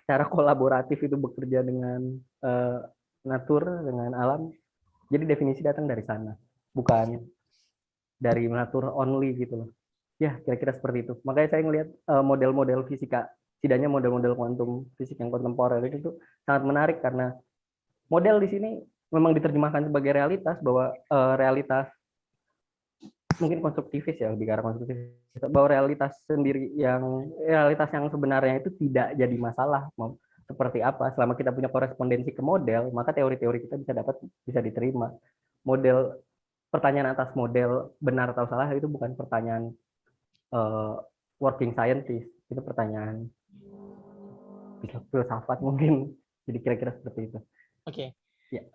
secara kolaboratif itu bekerja dengan natur, dengan alam. Jadi definisi datang dari sana, bukan dari natur only gitu loh. Ya, kira-kira seperti itu. Makanya saya ngelihat model-model fisika, setidaknya model-model kuantum fisik yang kontemporer itu sangat menarik karena model di sini memang diterjemahkan sebagai realitas, bahwa realitas mungkin konstruktivis ya, lebih ke arah konstruktivis, bahwa realitas yang sebenarnya itu tidak jadi masalah seperti apa selama kita punya korespondensi ke model, maka teori-teori kita bisa diterima. Pertanyaan atas model benar atau salah itu bukan pertanyaan working scientist, itu pertanyaan filsafat mungkin. Jadi kira-kira seperti itu. Oke. Ya.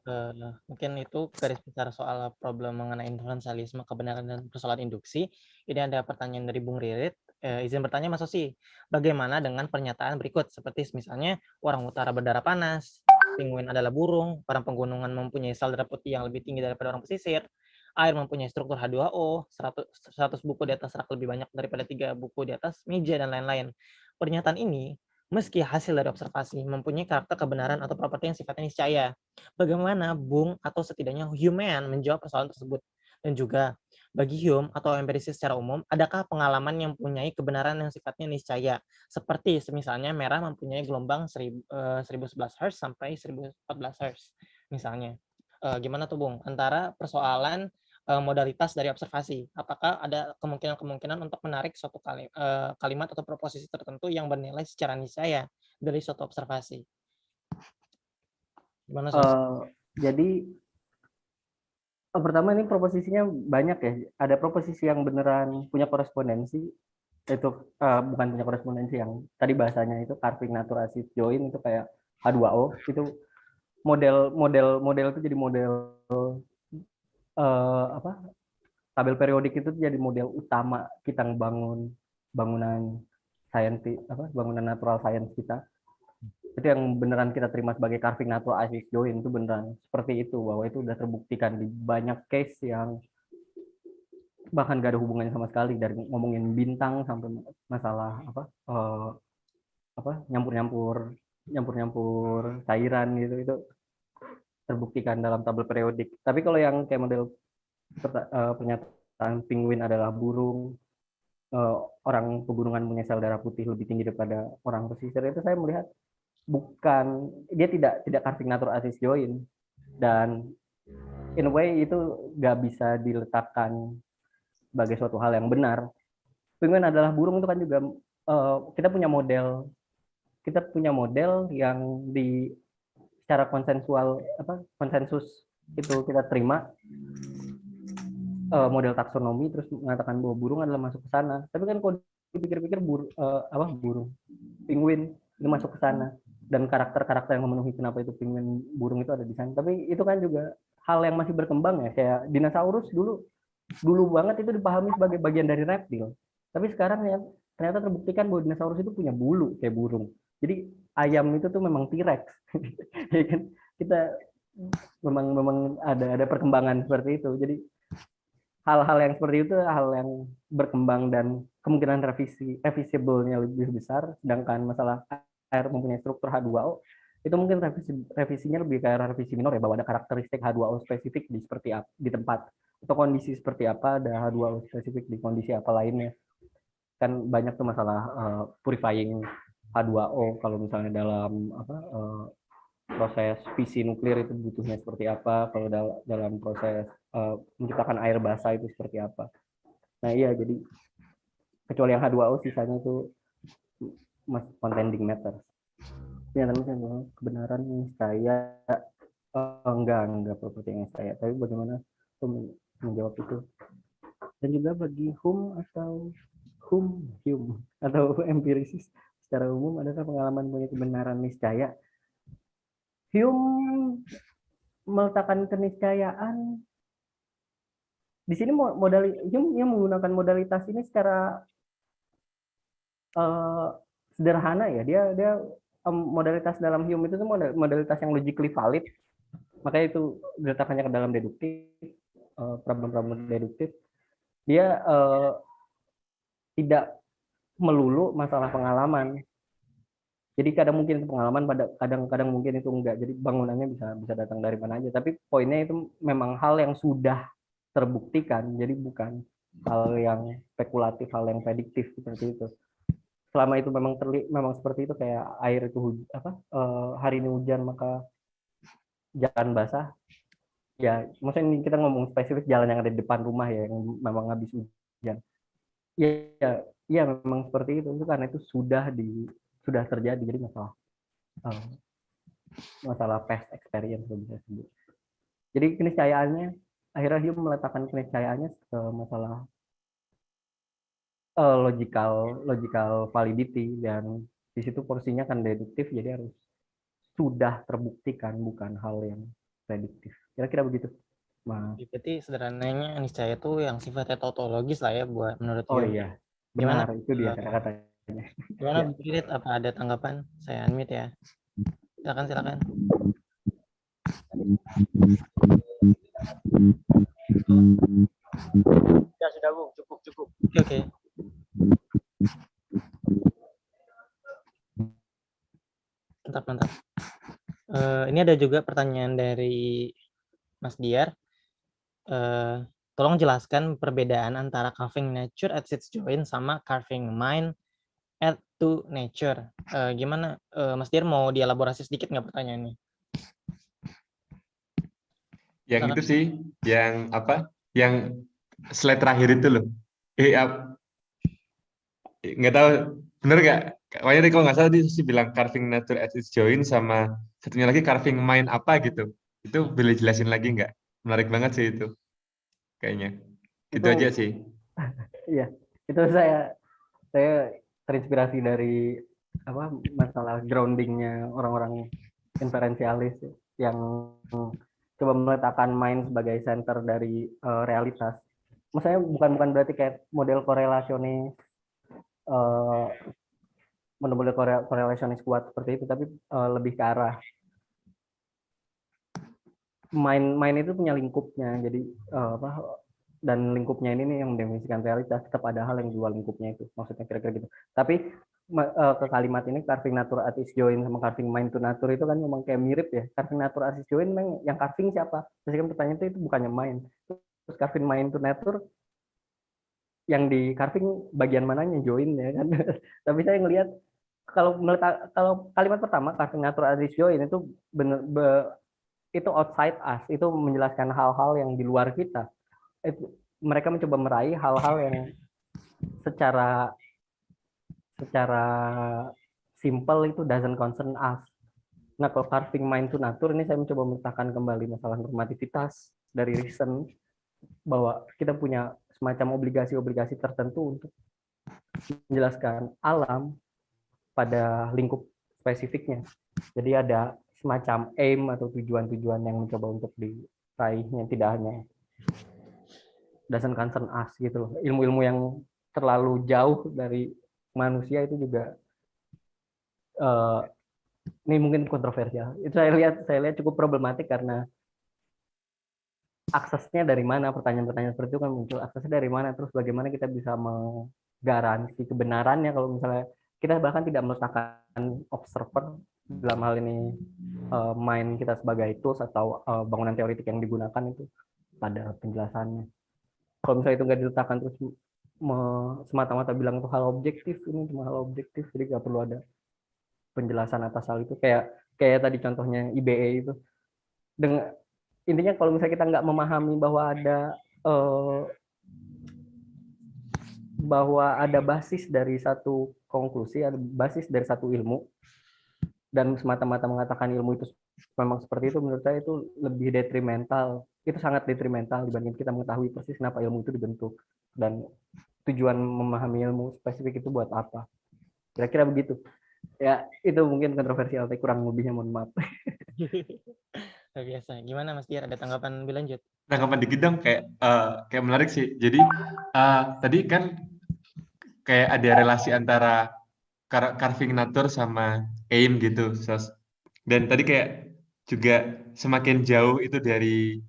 Mungkin itu garis besar soal problem mengenai inferensialisme, kebenaran, dan persoalan induksi. Ini ada pertanyaan dari Bung Ririt. Izin bertanya Mas Sosi, bagaimana dengan pernyataan berikut seperti misalnya orang utara berdarah panas, penguin adalah burung, orang pegunungan mempunyai sel darah putih yang lebih tinggi daripada orang pesisir, air mempunyai struktur H2O, 100 buku di atas rak lebih banyak daripada 3 buku di atas meja, dan lain-lain. Pernyataan ini meski hasil dari observasi mempunyai karakter kebenaran atau properti yang sifatnya niscaya. Bagaimana Bung atau setidaknya Hume menjawab persoalan tersebut? Dan juga bagi Hume atau empirisis secara umum, adakah pengalaman yang mempunyai kebenaran yang sifatnya niscaya? Seperti misalnya merah mempunyai gelombang 1011 Hz sampai 1014 Hz misalnya. Gimana tuh Bung? Antara persoalan modalitas dari observasi. Apakah ada kemungkinan untuk menarik suatu kalimat atau proposisi tertentu yang bernilai secara niscaya dari suatu observasi? Gimana jadi pertama ini proposisinya banyak ya. Ada proposisi yang beneran punya korespondensi, itu bukan punya korespondensi, yang tadi bahasanya itu carving natur acid join itu kayak H2O itu model itu jadi model apa tabel periodik itu jadi model utama kita ngebangun bangunan bangunan natural science kita. Itu yang beneran kita terima sebagai carving natural acid join, itu beneran seperti itu, bahwa itu udah terbuktikan di banyak case yang bahkan gak ada hubungannya sama sekali, dari ngomongin bintang sampai masalah nyampur-nyampur cairan gitu, itu terbuktikan dalam tabel periodik. Tapi kalau yang kayak model pernyataan penguin adalah burung, orang pegunungan punya sel darah putih lebih tinggi daripada orang pesisir, itu saya melihat bukan, dia tidak carving natural acid join, dan in a way itu nggak bisa diletakkan sebagai suatu hal yang benar. Penguin adalah burung itu kan juga kita punya model yang secara konsensus itu kita terima, model taksonomi, terus mengatakan bahwa burung adalah masuk ke sana. Tapi kan kalau dipikir-pikir burung penguin itu masuk ke sana, dan karakter-karakter yang memenuhi kenapa itu penguin burung itu ada di sana. Tapi itu kan juga hal yang masih berkembang ya, kayak dinosaurus dulu banget itu dipahami sebagai bagian dari reptil. Tapi sekarang ya ternyata terbuktikan bahwa dinosaurus itu punya bulu kayak burung. Jadi ayam itu tuh memang T-Rex. Ya kan? Kita memang ada perkembangan seperti itu. Jadi hal-hal yang seperti itu hal yang berkembang dan kemungkinan revisible-nya lebih besar, sedangkan masalah air mempunyai struktur H2O itu mungkin revisinya lebih kayak revisi minor ya, bahwa ada karakteristik H2O spesifik di tempat atau kondisi seperti apa, ada H2O spesifik di kondisi apa lainnya. Kan banyak tuh masalah purifying H2O kalau misalnya dalam proses fisi nuklir itu butuhnya seperti apa, kalau dalam proses menciptakan air basah itu seperti apa. Nah iya, jadi kecuali yang H2O sisanya itu contending matters. Ya, misalnya kebenaran saya enggak properti yang saya, tapi bagaimana menjawab itu. Dan juga bagi Hume atau empirisis secara umum, adakah pengalaman punya kebenaran niscaya? Hume meletakkan keniscayaan di sini, Hume menggunakan modalitas ini secara sederhana ya. Dia modalitas dalam Hume itu modalitas yang logically valid, makanya itu diletakkannya ke dalam deduktif, problem-problem deduktif. Dia tidak melulu masalah pengalaman. Jadi kadang mungkin itu pengalaman, kadang mungkin itu enggak. Jadi bangunannya bisa datang dari mana aja. Tapi poinnya itu memang hal yang sudah terbuktikan. Jadi bukan hal yang spekulatif, hal yang prediktif seperti itu. Selama itu memang seperti itu, kayak air itu hari ini hujan maka jalan basah. Ya, maksudnya kita ngomong spesifik jalan yang ada di depan rumah ya, yang memang habis hujan. Ya memang seperti itu karena itu sudah terjadi. Jadi masalah past experience bisa sebut. Jadi keniscayaannya, akhirnya Hume meletakkan keniscayaannya ke masalah logical validity, dan di situ porsinya kan deduktif, jadi harus sudah terbuktikan, bukan hal yang prediktif. Kira-kira begitu. Berarti sederhananya niscaya itu yang sifatnya tautologis lah ya buat menurut Oh Hume. iya, benar, Gimana? itu dia kata-katanya. Gimana Ya. Bu Kirit, apa ada tanggapan? Saya unmute ya. Silakan. Ya sudah Bu, cukup. Oke. Mantap. Ini ada juga pertanyaan dari Mas Diar. Tolong jelaskan perbedaan antara carving nature at its join sama carving mind at to nature. Gimana Mas Diar, mau dielaborasi sedikit nggak pertanyaannya? Yang itu sih, yang yang slide terakhir itu loh. Nggak tahu bener nggak? Pokoknya kalau nggak salah dia sih bilang carving nature at its join, sama satunya lagi carving mind apa gitu. Itu boleh jelasin lagi nggak? Menarik banget sih itu. Kayaknya. Gitu aja sih. Iya, itu saya saya terinspirasi dari masalah groundingnya orang-orang inferensialis yang coba meletakkan mind sebagai center dari realitas. Maksudnya bukan berarti kayak model korelasionis model korelasionis kuat seperti itu, tapi lebih ke arah mind itu punya lingkupnya. Jadi dan lingkupnya ini nih yang mendefinisikan realitas, tetap ada hal yang di luar lingkupnya itu, maksudnya kira-kira gitu. Tapi ke kalimat ini carving nature at its join sama carving mind to nature itu kan memang kayak mirip ya. Carving nature at its join memang yang carving siapa? Jadi kan pertanyaan itu bukannya mind. Terus carving mind to nature yang di carving bagian mananya, join ya kan. Tapi saya ngelihat kalau kalimat pertama carving nature at its join itu bener, itu outside us, itu menjelaskan hal-hal yang di luar kita. Mereka mencoba meraih hal-hal yang secara simple itu doesn't concern us. Nah, kalau carving mind to nature ini saya mencoba meletakkan kembali masalah normativitas dari reason, bahwa kita punya semacam obligasi-obligasi tertentu untuk menjelaskan alam pada lingkup spesifiknya. Jadi ada semacam aim atau tujuan-tujuan yang mencoba untuk diraihnya, tidak hanya doesn't concern us gitu loh. Ilmu-ilmu yang terlalu jauh dari manusia itu juga ini mungkin kontroversial. Itu saya lihat cukup problematik karena aksesnya dari mana, pertanyaan-pertanyaan seperti itu kan muncul, aksesnya dari mana, terus bagaimana kita bisa menggaransi kebenarannya kalau misalnya kita bahkan tidak meletakkan observer dalam hal ini mind kita sebagai tools atau bangunan teoretik yang digunakan itu pada penjelasannya. Kalau misalnya itu nggak diletakkan terus semata-mata bilang itu hal objektif, ini cuma hal objektif, jadi nggak perlu ada penjelasan atas hal itu. Kayak tadi contohnya IBE itu, dengan intinya kalau misalnya kita nggak memahami bahwa ada basis dari satu konklusi, ada basis dari satu ilmu, dan semata-mata mengatakan ilmu itu memang seperti itu, menurut saya itu lebih detrimental. Itu sangat detrimental dibanding kita mengetahui persis kenapa ilmu itu dibentuk dan tujuan memahami ilmu spesifik itu buat apa. Kira-kira begitu. Ya, itu mungkin kontroversial, tapi kurang lebihnya mohon maaf. Biasa. Gimana Mas Diar, ada tanggapan lebih lanjut? Tanggapan dikit dong, kayak menarik sih. Jadi tadi kan kayak ada relasi antara carving nature sama aim gitu, Sos. Dan tadi kayak juga semakin jauh itu dari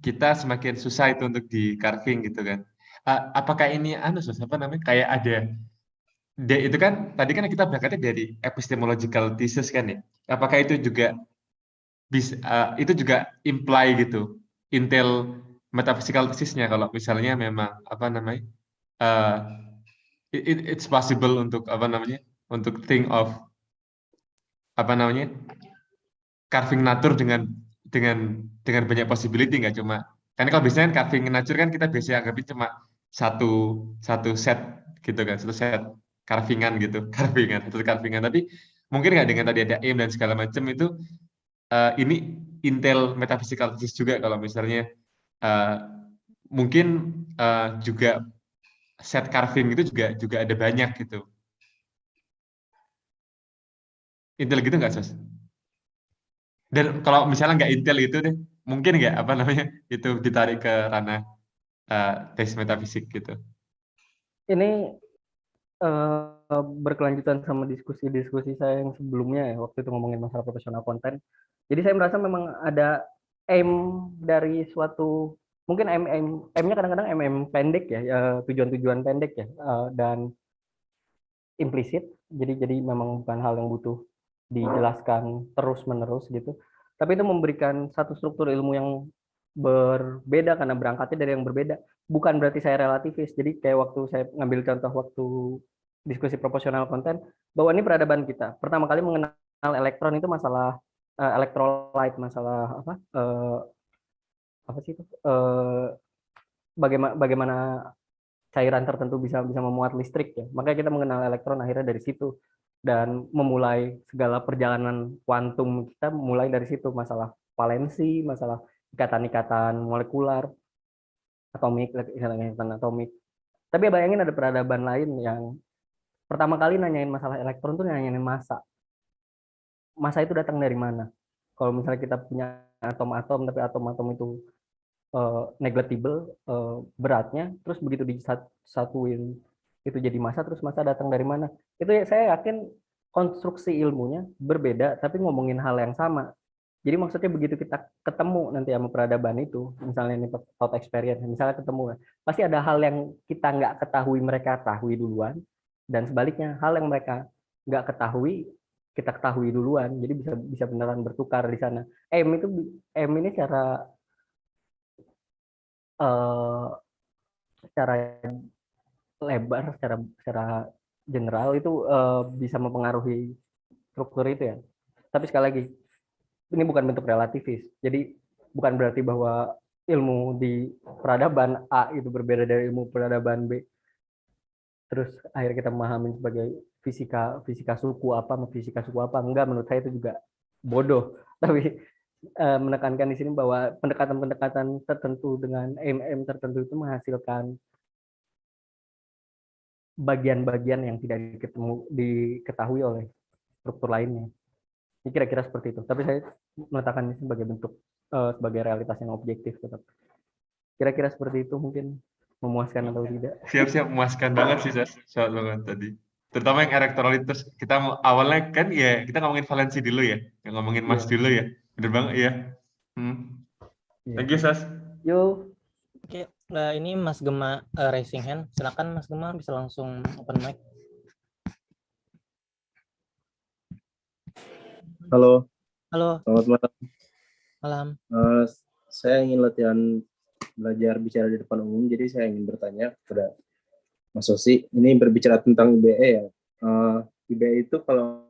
kita, semakin susah itu untuk di carving gitu kan. Apakah ini Sos, apa namanya, kayak ada itu kan tadi kan kita berangkatnya dari epistemological thesis kan ya. Apakah itu juga bisa itu juga imply gitu intel metaphysical thesisnya, kalau misalnya memang apa namanya it's possible untuk apa namanya, untuk think of apa namanya carving nature dengan banyak possibility, nggak cuma, karena kalau biasanya kan carving nature kan kita biasanya anggapnya cuma satu set gitu kan, satu set carvingan gitu, carvingan, tapi mungkin nggak dengan tadi ada aim dan segala macam itu ini intel metaphysical thesis juga, kalau misalnya mungkin juga set carving itu juga ada banyak gitu. Intel gitu nggak, Sos? Dan kalau misalnya nggak intel itu deh, mungkin nggak apa namanya itu ditarik ke ranah tes metafisik gitu. Ini berkelanjutan sama diskusi saya yang sebelumnya ya, waktu itu ngomongin masalah profesional konten. Jadi saya merasa memang ada aim dari suatu, mungkin aim-nya kadang-kadang aim pendek ya, tujuan-tujuan pendek ya, dan implisit. Jadi memang bukan hal yang butuh dijelaskan terus-menerus gitu. Tapi itu memberikan satu struktur ilmu yang berbeda karena berangkatnya dari yang berbeda. Bukan berarti saya relativis. Jadi kayak waktu saya ngambil contoh waktu diskusi proporsional konten, bahwa ini peradaban kita. Pertama kali mengenal elektron itu masalah electrolyte, masalah apa sih itu? Bagaimana cairan tertentu bisa memuat listrik ya. Makanya kita mengenal elektron akhirnya dari situ, dan memulai segala perjalanan kuantum kita mulai dari situ, masalah valensi, masalah ikatan-ikatan molekular, atomik, ikatan atomik. Tapi bayangin ada peradaban lain yang pertama kali nanyain masalah elektron tuh nanyain massa. Massa itu datang dari mana? Kalau misalnya kita punya atom-atom, tapi atom-atom itu negligible beratnya, terus begitu disatuin itu jadi massa, terus massa datang dari mana? Itu ya, saya yakin konstruksi ilmunya berbeda, tapi ngomongin hal yang sama. Jadi maksudnya begitu kita ketemu nanti sama peradaban itu, misalnya ini thought experience, misalnya ketemu, pasti ada hal yang kita nggak ketahui mereka ketahui duluan, dan sebaliknya hal yang mereka nggak ketahui kita ketahui duluan. Jadi bisa beneran bertukar di sana. M ini secara lebar, secara general itu bisa mempengaruhi struktur itu ya. Tapi sekali lagi, ini bukan bentuk relativis. Jadi bukan berarti bahwa ilmu di peradaban A itu berbeda dari ilmu peradaban B. Terus akhirnya kita memahami sebagai fisika suku apa, fisika suku apa. Enggak, menurut saya itu juga bodoh. Tapi menekankan di sini bahwa pendekatan-pendekatan tertentu dengan MM tertentu itu menghasilkan bagian-bagian yang tidak diketahui oleh struktur lainnya. Ini kira-kira seperti itu. Tapi saya meletakkan ini sebagai bentuk sebagai realitas yang objektif tetap. Kira-kira seperti itu, mungkin memuaskan atau tidak. Siap-siap, memuaskan banget sih, Sas. Soal banget tadi. Terutama yang elektrolitus. Kita awalnya kan ya, kita ngomongin valensi dulu ya. Yang ngomongin mass dulu ya. Bener banget ya. Thank you, Sas. Yuk. Oke, ini Mas Gema raising hand. Silakan Mas Gema, bisa langsung open mic. Halo, Halo, selamat malam. malam. Saya ingin latihan belajar bicara di depan umum, jadi saya ingin bertanya kepada Mas Sosi. Ini berbicara tentang IBE ya. IBE itu kalau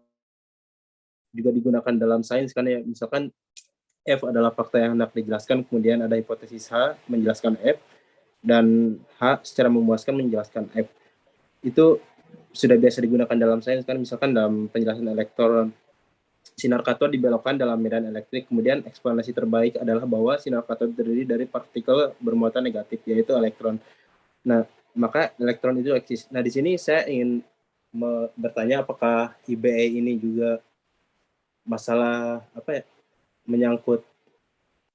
juga digunakan dalam sains kan ya, misalkan F adalah fakta yang hendak dijelaskan, kemudian ada hipotesis H menjelaskan F, dan H secara memuaskan menjelaskan F. Itu sudah biasa digunakan dalam sains kan, misalkan dalam penjelasan elektron, sinar katod dibelokkan dalam medan elektrik, kemudian eksplanasi terbaik adalah bahwa sinar katod terdiri dari partikel bermuatan negatif, yaitu elektron. Nah, maka elektron itu eksis. Nah, di sini saya ingin bertanya apakah IBE ini juga masalah apa ya, menyangkut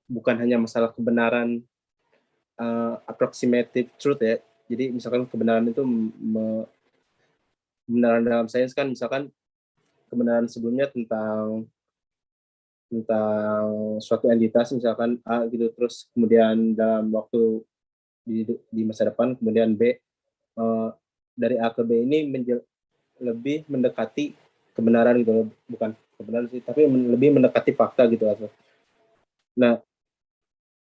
bukan hanya masalah kebenaran approximative truth ya. Jadi misalkan kebenaran itu kebenaran dalam sains kan, misalkan kebenaran sebelumnya tentang suatu entitas misalkan A gitu, terus kemudian dalam waktu di masa depan kemudian B, dari A ke B ini lebih mendekati kebenaran gitu, bukan kebenaran sih, tapi lebih mendekati fakta gitu. Nah,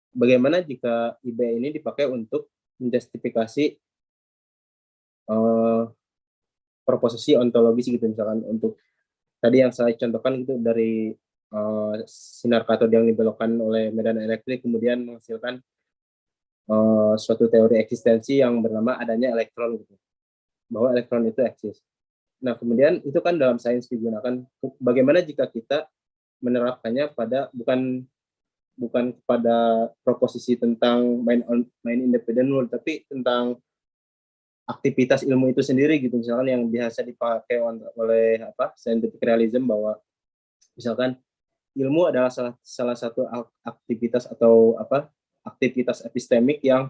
bagaimana jika IB ini dipakai untuk menjustifikasi proposisi ontologis gitu, misalkan untuk tadi yang saya contohkan itu dari sinar katode yang dibelokkan oleh medan elektrik kemudian menghasilkan suatu teori eksistensi yang bernama adanya elektron gitu, bahwa elektron itu eksis. Nah, kemudian itu kan dalam sains digunakan. Bagaimana jika kita menerapkannya pada bukan kepada proposisi tentang main independent world, tapi tentang aktivitas ilmu itu sendiri gitu, misalkan yang biasa dipakai oleh scientific realism, bahwa misalkan ilmu adalah salah satu aktivitas atau aktivitas epistemik yang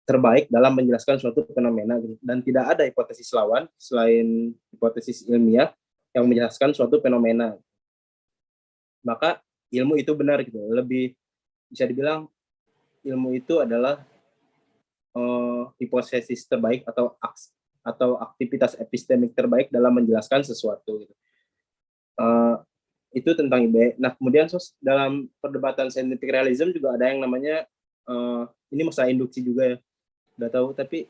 terbaik dalam menjelaskan suatu fenomena gitu. Dan tidak ada hipotesis lawan selain hipotesis ilmiah yang menjelaskan suatu fenomena. Maka ilmu itu benar gitu. Lebih bisa dibilang ilmu itu adalah hipotesis terbaik atau aktivitas epistemik terbaik dalam menjelaskan sesuatu gitu. Itu tentang IBE. Nah, kemudian dalam perdebatan scientific realism juga ada yang namanya ini masalah induksi juga ya, udah tahu, tapi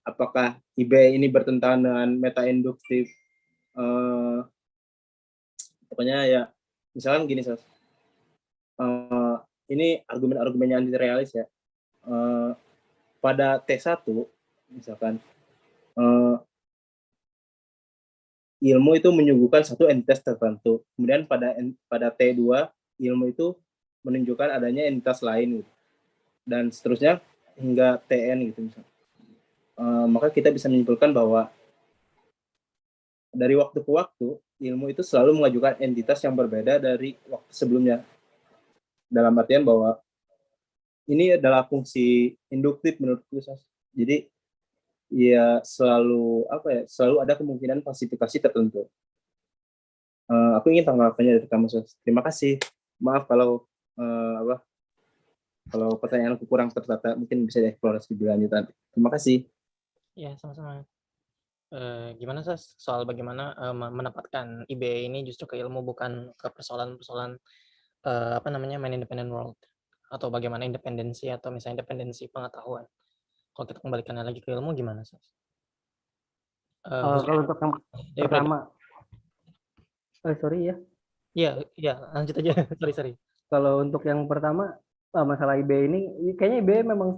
apakah IBE ini bertentangan dengan meta induktif? Pokoknya ya, misalkan gini ini argumen-argumennya anti realis ya. Pada T1 misalkan ilmu itu menyuguhkan satu entitas tertentu, kemudian pada T2 ilmu itu menunjukkan adanya entitas lain gitu, dan seterusnya hingga TN gitu misalnya. Maka kita bisa menyimpulkan bahwa dari waktu ke waktu ilmu itu selalu mengajukan entitas yang berbeda dari waktu sebelumnya. Dalam artian bahwa ini adalah fungsi induktif menurutku, Sas. Jadi ya selalu selalu ada kemungkinan falsifikasi tertentu. Aku ingin tanggapannya dari kamu, Sas. Terima kasih. Maaf kalau kalau pertanyaanku kurang tertata, mungkin bisa dieksplorasi lebih lanjut nanti. Terima kasih. Ya, sama-sama. Gimana Sas soal bagaimana menempatkan IBE ini justru ke ilmu bukan ke persoalan-persoalan main independent world, atau bagaimana independensi atau misalnya independensi pengetahuan. Kalau kita kembalikannya lagi ke ilmu gimana Sas? Kalau untuk yang Dari Fred. pertama, sorry ya. Iya, lanjut aja. Sorry. Kalau untuk yang pertama, masalah IBE ini, kayaknya IBE memang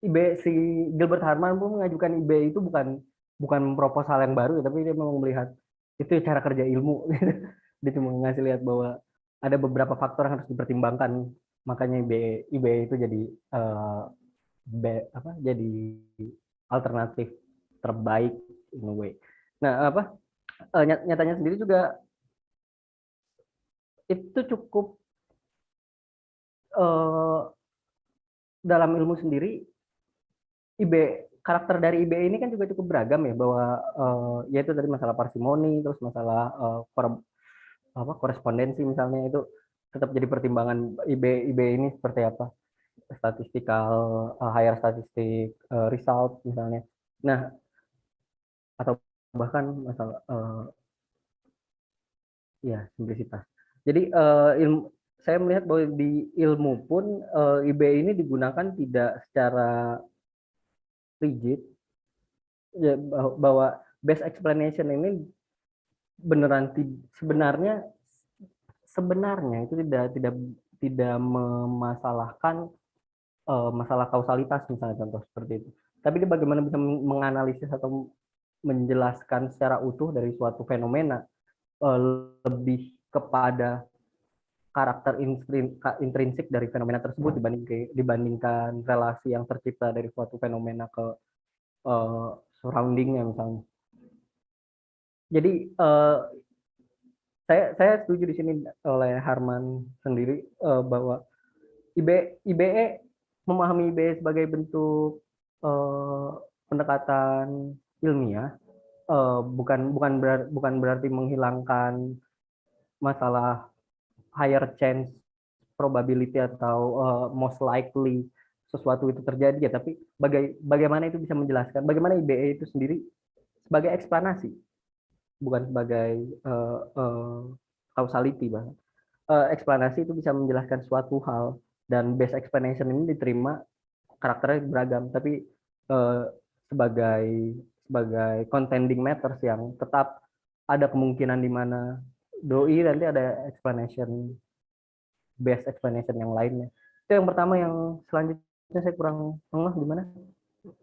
IBE si Gilbert Harman pun mengajukan IBE itu bukan proposal yang baru, tapi dia memang melihat itu cara kerja ilmu. Dia cuma ngasih lihat bahwa ada beberapa faktor yang harus dipertimbangkan, makanya IBE itu jadi jadi alternatif terbaik in a way. Nah, nyatanya sendiri juga itu cukup dalam ilmu sendiri, karakter dari IBE ini kan juga cukup beragam ya, bahwa yaitu tadi masalah parsimoni, terus masalah korespondensi misalnya, itu tetap jadi pertimbangan IBE ini seperti apa, statistical higher statistic result misalnya. Nah, atau bahkan masalah simplicitas. Jadi saya melihat bahwa di ilmu pun IBE ini digunakan tidak secara rigid, ya, bahwa best explanation ini sebenarnya itu tidak memasalahkan masalah kausalitas misalnya, contoh seperti itu. Tapi dia bagaimana bisa menganalisis atau menjelaskan secara utuh dari suatu fenomena, lebih kepada karakter intrinsik dari fenomena tersebut dibandingkan relasi yang tercipta dari suatu fenomena ke surroundingnya misalnya. Jadi saya setuju di sini oleh Harman sendiri, bahwa IBE memahami IBE sebagai bentuk pendekatan ilmiah, bukan berarti menghilangkan masalah higher chance probability atau most likely sesuatu itu terjadi ya, tapi bagaimana itu bisa menjelaskan bagaimana IBE itu sendiri sebagai eksplanasi, bukan sebagai causality. Bahkan eksplanasi itu bisa menjelaskan suatu hal, dan base explanation ini diterima karakternya beragam, tapi sebagai contending matters yang tetap ada kemungkinan di mana doi nanti ada base explanation yang lainnya. Itu yang pertama. Yang selanjutnya saya kurang gimana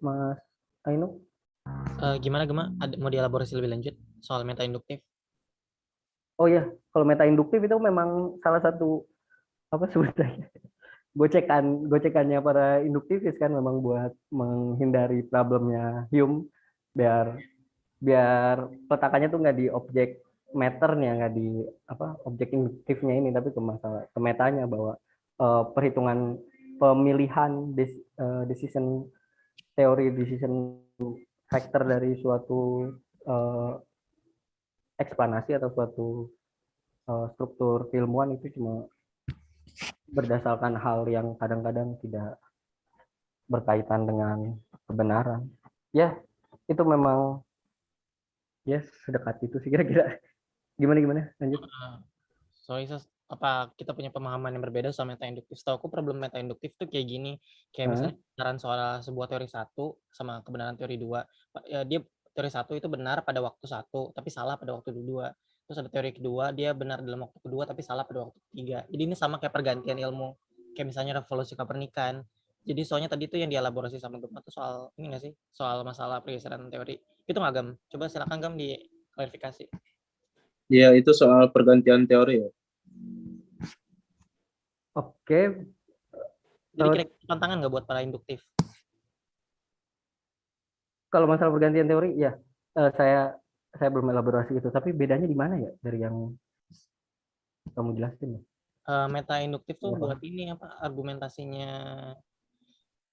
Mas Ainu? Gimana mau dielaborasi lebih lanjut soal meta induktif? Oh ya, kalau meta induktif itu memang salah satu sebenarnya gocekannya para induktivis kan, memang buat menghindari problemnya Hume, biar petakannya tuh nggak di objek matternya, nggak di objek induktifnya ini, tapi ke masalah ke metanya, bahwa perhitungan pemilihan decision factor dari suatu eksplanasi atau suatu struktur keilmuan itu cuma berdasarkan hal yang kadang-kadang tidak berkaitan dengan kebenaran. Ya, itu memang sedekat itu sih kira-kira. Gimana lanjut? Sorry Sas, apa kita punya pemahaman yang berbeda soal meta induktif? Setahu aku problem meta induktif tuh kayak gini, kayak misalnya kebenaran soal sebuah teori satu sama kebenaran teori dua. Dia teori satu itu benar pada waktu satu, tapi salah pada waktu kedua. Terus ada teori kedua, dia benar dalam waktu kedua, tapi salah pada waktu ketiga. Jadi ini sama kayak pergantian ilmu, kayak misalnya revolusi Kopernikan. Jadi soalnya tadi tuh yang dielaborasi sama Gem tuh soal ini nggak sih? Soal masalah pergeseran teori. Itu nggak Gem? Coba silakan Gem diklarifikasi. Ya, itu soal pergantian teori ya. Oke. Jadi kira-kira tantangan nggak buat para induktif? Kalau masalah pergantian teori, ya saya saya belum elaborasi itu, tapi bedanya di mana ya dari yang kamu jelasin ya? Meta induktif tuh Apa? buat ini apa argumentasinya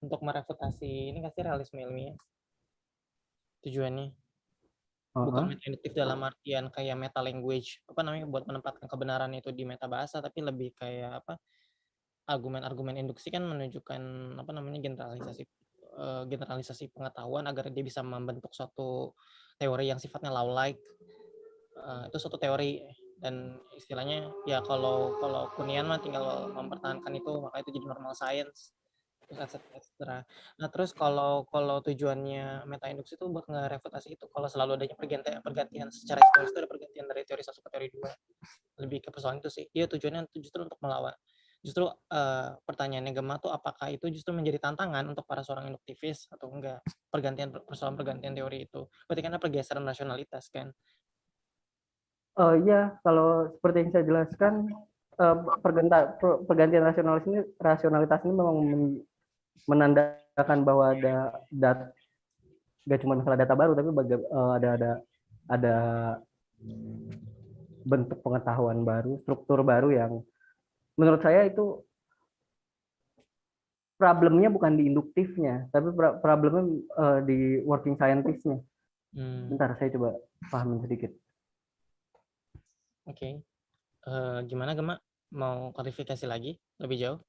untuk merefutasi ini kasih realisme ilmiah tujuannya. Bukan Heeh. meta induktif dalam artian kayak meta language apa namanya buat menempatkan kebenaran itu di meta bahasa, tapi lebih kayak apa argumen-argumen induksi kan menunjukkan apa namanya generalisasi pengetahuan agar dia bisa membentuk suatu teori yang sifatnya law like. Itu suatu teori dan istilahnya ya kalau Kunian mah tinggal mempertahankan itu maka itu jadi normal science terus etc. Nah terus kalau tujuannya meta induksi itu buat ngerefutasi itu kalau selalu adanya pergantian secara historis itu ada pergantian dari teori 1 ke teori 2 lebih ke persoalan itu sih dia tujuannya justru untuk melawan justru pertanyaannya Gemma tuh apakah itu justru menjadi tantangan untuk para seorang induktivis atau enggak persoalan pergantian teori itu berarti kan ada pergeseran rasionalitas kan. Iya, kalau seperti yang saya jelaskan, pergantian rasionalitas ini memang menandakan bahwa gak cuma masalah data baru, tapi ada bentuk pengetahuan baru, struktur baru yang menurut saya itu problemnya bukan di induktifnya, tapi problemnya di working scientist-nya. Bentar, saya coba pahamin sedikit. Oke. Gimana Gemma? Mau klarifikasi lagi lebih jauh?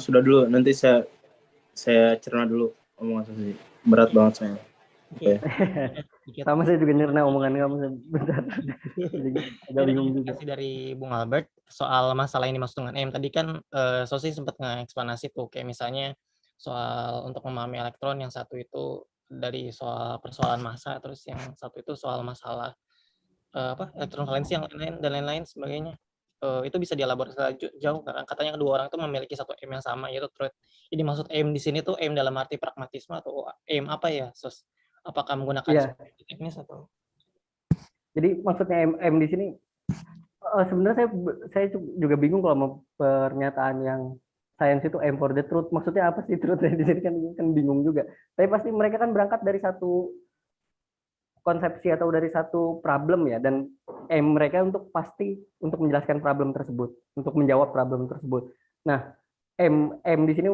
Sudah dulu, nanti saya cerna dulu omongan saya. Berat banget saya. Oke. Sama saya juga nyerna omongan kamu bentar. Agak bingung juga. Klarifikasi dari Bung Albert soal masalah ini masuk dengan M. Tadi kan Sosi sempat nge-eksplanasi tuh kayak misalnya soal untuk memahami elektron yang satu itu dari soal persoalan massa terus yang satu itu soal masalah elektron valensi yang lain-lain dan lain-lain sebagainya. Itu bisa dielaborasi jauh karena katanya kedua orang itu memiliki satu M yang sama yaitu truth. Jadi maksud M di sini tuh M dalam arti pragmatisme atau M apa ya, Sos? Apakah menggunakan teknis atau? Jadi maksudnya M di sini sebenarnya saya juga bingung kalau mau pernyataan yang science itu M for the truth. Maksudnya apa sih truth di sini kan bingung juga. Tapi pasti mereka kan berangkat dari satu konsepsi atau dari satu problem ya dan mereka untuk menjelaskan problem tersebut, untuk menjawab problem tersebut. Nah, M di sini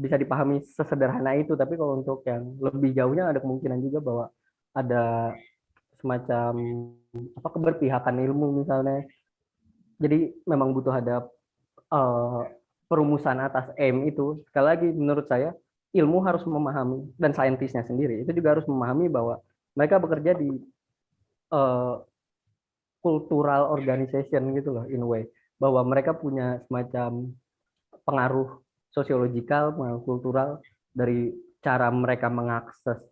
bisa dipahami sesederhana itu, tapi kalau untuk yang lebih jauhnya ada kemungkinan juga bahwa ada semacam keberpihakan ilmu misalnya. Jadi memang butuh ada perumusan atas M itu. Sekali lagi menurut saya ilmu harus memahami dan saintisnya sendiri itu juga harus memahami bahwa mereka bekerja di cultural organization gitu loh in a way, bahwa mereka punya semacam pengaruh sosiologikal, pengaruh kultural dari cara mereka mengakses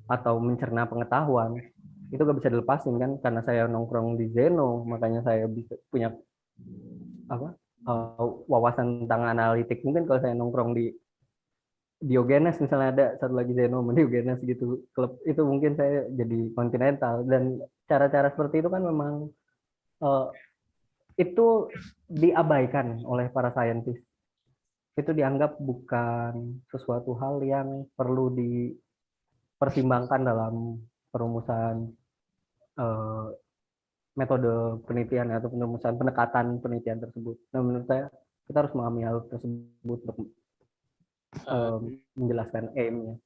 atau mencerna pengetahuan. Itu gak bisa dilepasin kan, karena saya nongkrong di Zeno, makanya saya bisa punya wawasan tentang analitik. Mungkin kalau saya nongkrong di Diogenes misalnya ada satu lagi Zeno sama Diogenes gitu klub itu mungkin saya jadi kontinental dan cara-cara seperti itu kan memang itu diabaikan oleh para saintis. Itu dianggap bukan sesuatu hal yang perlu dipertimbangkan dalam perumusan metode penelitian atau perumusan pendekatan penelitian tersebut. Nah, menurut saya kita harus memahami hal tersebut untuk menjelaskan aim-nya.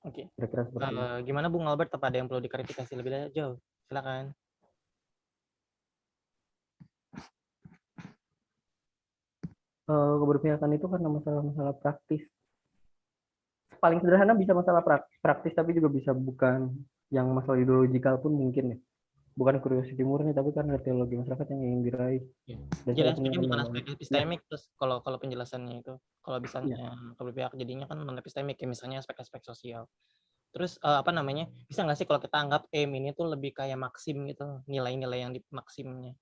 Oke. Kira-kira seperti itu. Gimana Bung Albert? Apa ada yang perlu diklarifikasi lebih jauh? Silakan. Keberpihakan itu karena masalah-masalah praktis. Paling sederhana bisa masalah praktis, tapi juga bisa bukan yang masalah ideologikal pun mungkin ya. Bukan curiosity murni, tapi kan ada teologi masyarakat yang ingin diraih. Ya. Dan Jadi saya aspeknya bukan punya aspek epistemik terus kalau penjelasannya itu kalau bisa keberpihak jadinya kan non epistemik ya misalnya aspek-aspek sosial. Terus apa namanya? Bisa nggak sih kalau kita anggap aim ini tuh lebih kayak maksim gitu, nilai-nilai yang di maksimnya.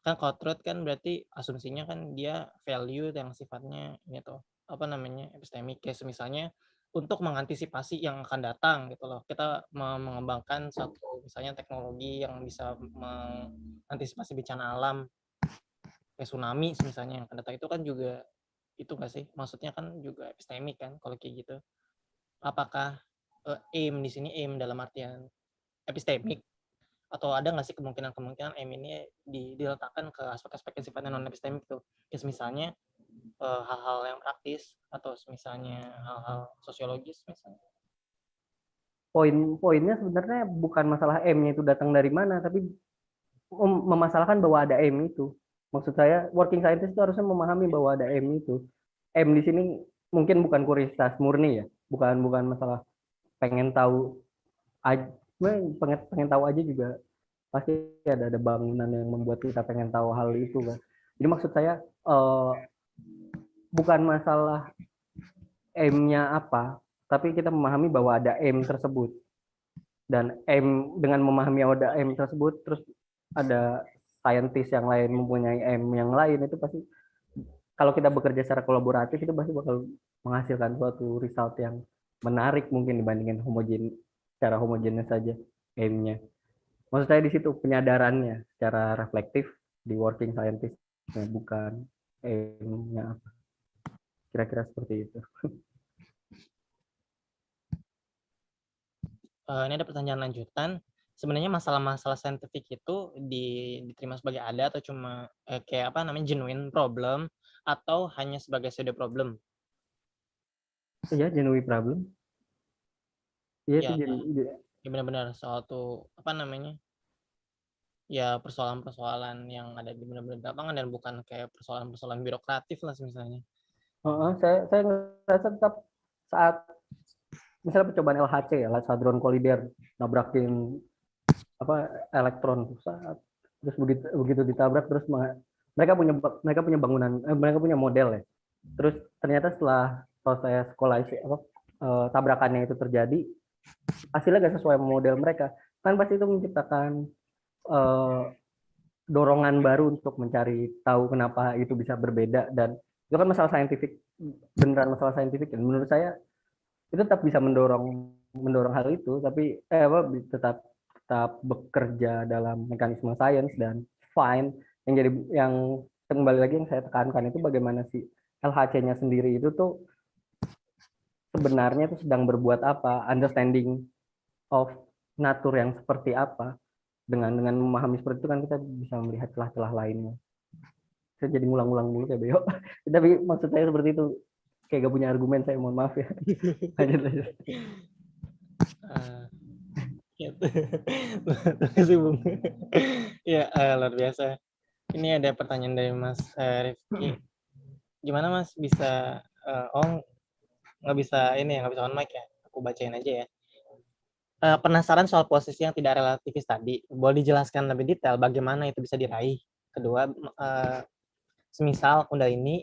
Kan kalau truth kan berarti asumsinya kan dia value yang sifatnya ini tuh apa namanya? Epistemik kayak misalnya untuk mengantisipasi yang akan datang gitu loh. Kita mengembangkan satu misalnya teknologi yang bisa mengantisipasi bencana alam kayak tsunami misalnya yang akan datang itu kan juga itu nggak sih? Maksudnya kan juga epistemik kan kalau kayak gitu. Apakah aim di sini aim dalam artian epistemik, atau ada nggak sih kemungkinan-kemungkinan aim ini diletakkan ke aspek-aspek yang sifatnya non epistemik tuh, kayak misalnya hal-hal yang praktis atau misalnya hal-hal sosiologis misalnya. Poinnya sebenarnya bukan masalah M-nya itu datang dari mana, tapi memasalahkan bahwa ada M itu. Maksud saya, working scientist itu harusnya memahami bahwa ada M itu. M di sini mungkin bukan kuriositas murni ya, bukan masalah pengen tahu aja, pengen tahu aja juga pasti ada bangunan yang membuat kita pengen tahu hal itu kan. Jadi maksud saya bukan masalah M-nya apa, tapi kita memahami bahwa ada M tersebut. Dan M, dengan memahami ada M tersebut, terus ada saintis yang lain mempunyai M yang lain, itu pasti kalau kita bekerja secara kolaboratif itu pasti bakal menghasilkan suatu result yang menarik mungkin dibandingkan secara homogenes saja M-nya. Maksud saya di situ penyadarannya secara reflektif di working scientist, bukan M-nya apa. Kira-kira seperti itu. Ini ada pertanyaan lanjutan. Sebenarnya masalah-masalah saintifik itu diterima sebagai ada atau cuma kayak apa namanya genuine problem atau hanya sebagai pseudo problem? Ya, genuine problem. Iya, Ya, itu ya benar-benar suatu apa namanya? Ya persoalan-persoalan yang ada di benar-benar lapangan dan bukan kayak persoalan-persoalan birokratif lah misalnya. saya ngerasa tetap saat misalnya percobaan LHC ya, Large Hadron Collider, nabrakin elektron saat terus begitu ditabrak terus mereka punya bangunan, mereka punya model ya. Terus ternyata setelah proses tabrakannya itu terjadi, hasilnya gak sesuai model mereka. Kan pasti itu menciptakan dorongan baru untuk mencari tahu kenapa itu bisa berbeda, dan itu kan masalah saintifik, beneran masalah saintifik. Dan menurut saya itu tetap bisa mendorong hal itu, tapi tetap bekerja dalam mekanisme sains dan fine. Yang kembali lagi yang saya tekankan itu bagaimana sih LHC-nya sendiri itu tuh sebenarnya itu sedang berbuat apa, understanding of nature yang seperti apa. Dengan memahami seperti itu kan kita bisa melihat celah-celah lainnya. Saya jadi ngulang-ngulang mulu kayak Beo. Tapi maksud saya seperti itu. Kayak gak punya argumen, saya mohon maaf ya. Lanjut. Terima kasih Bung. Ya luar biasa. Ini ada pertanyaan dari Mas Rifki. Gimana Mas bisa nggak bisa on mic ya? Aku bacain aja ya. Penasaran soal posisi yang tidak relativis tadi. Boleh dijelaskan lebih detail bagaimana itu bisa diraih? Kedua, semisal Kundalini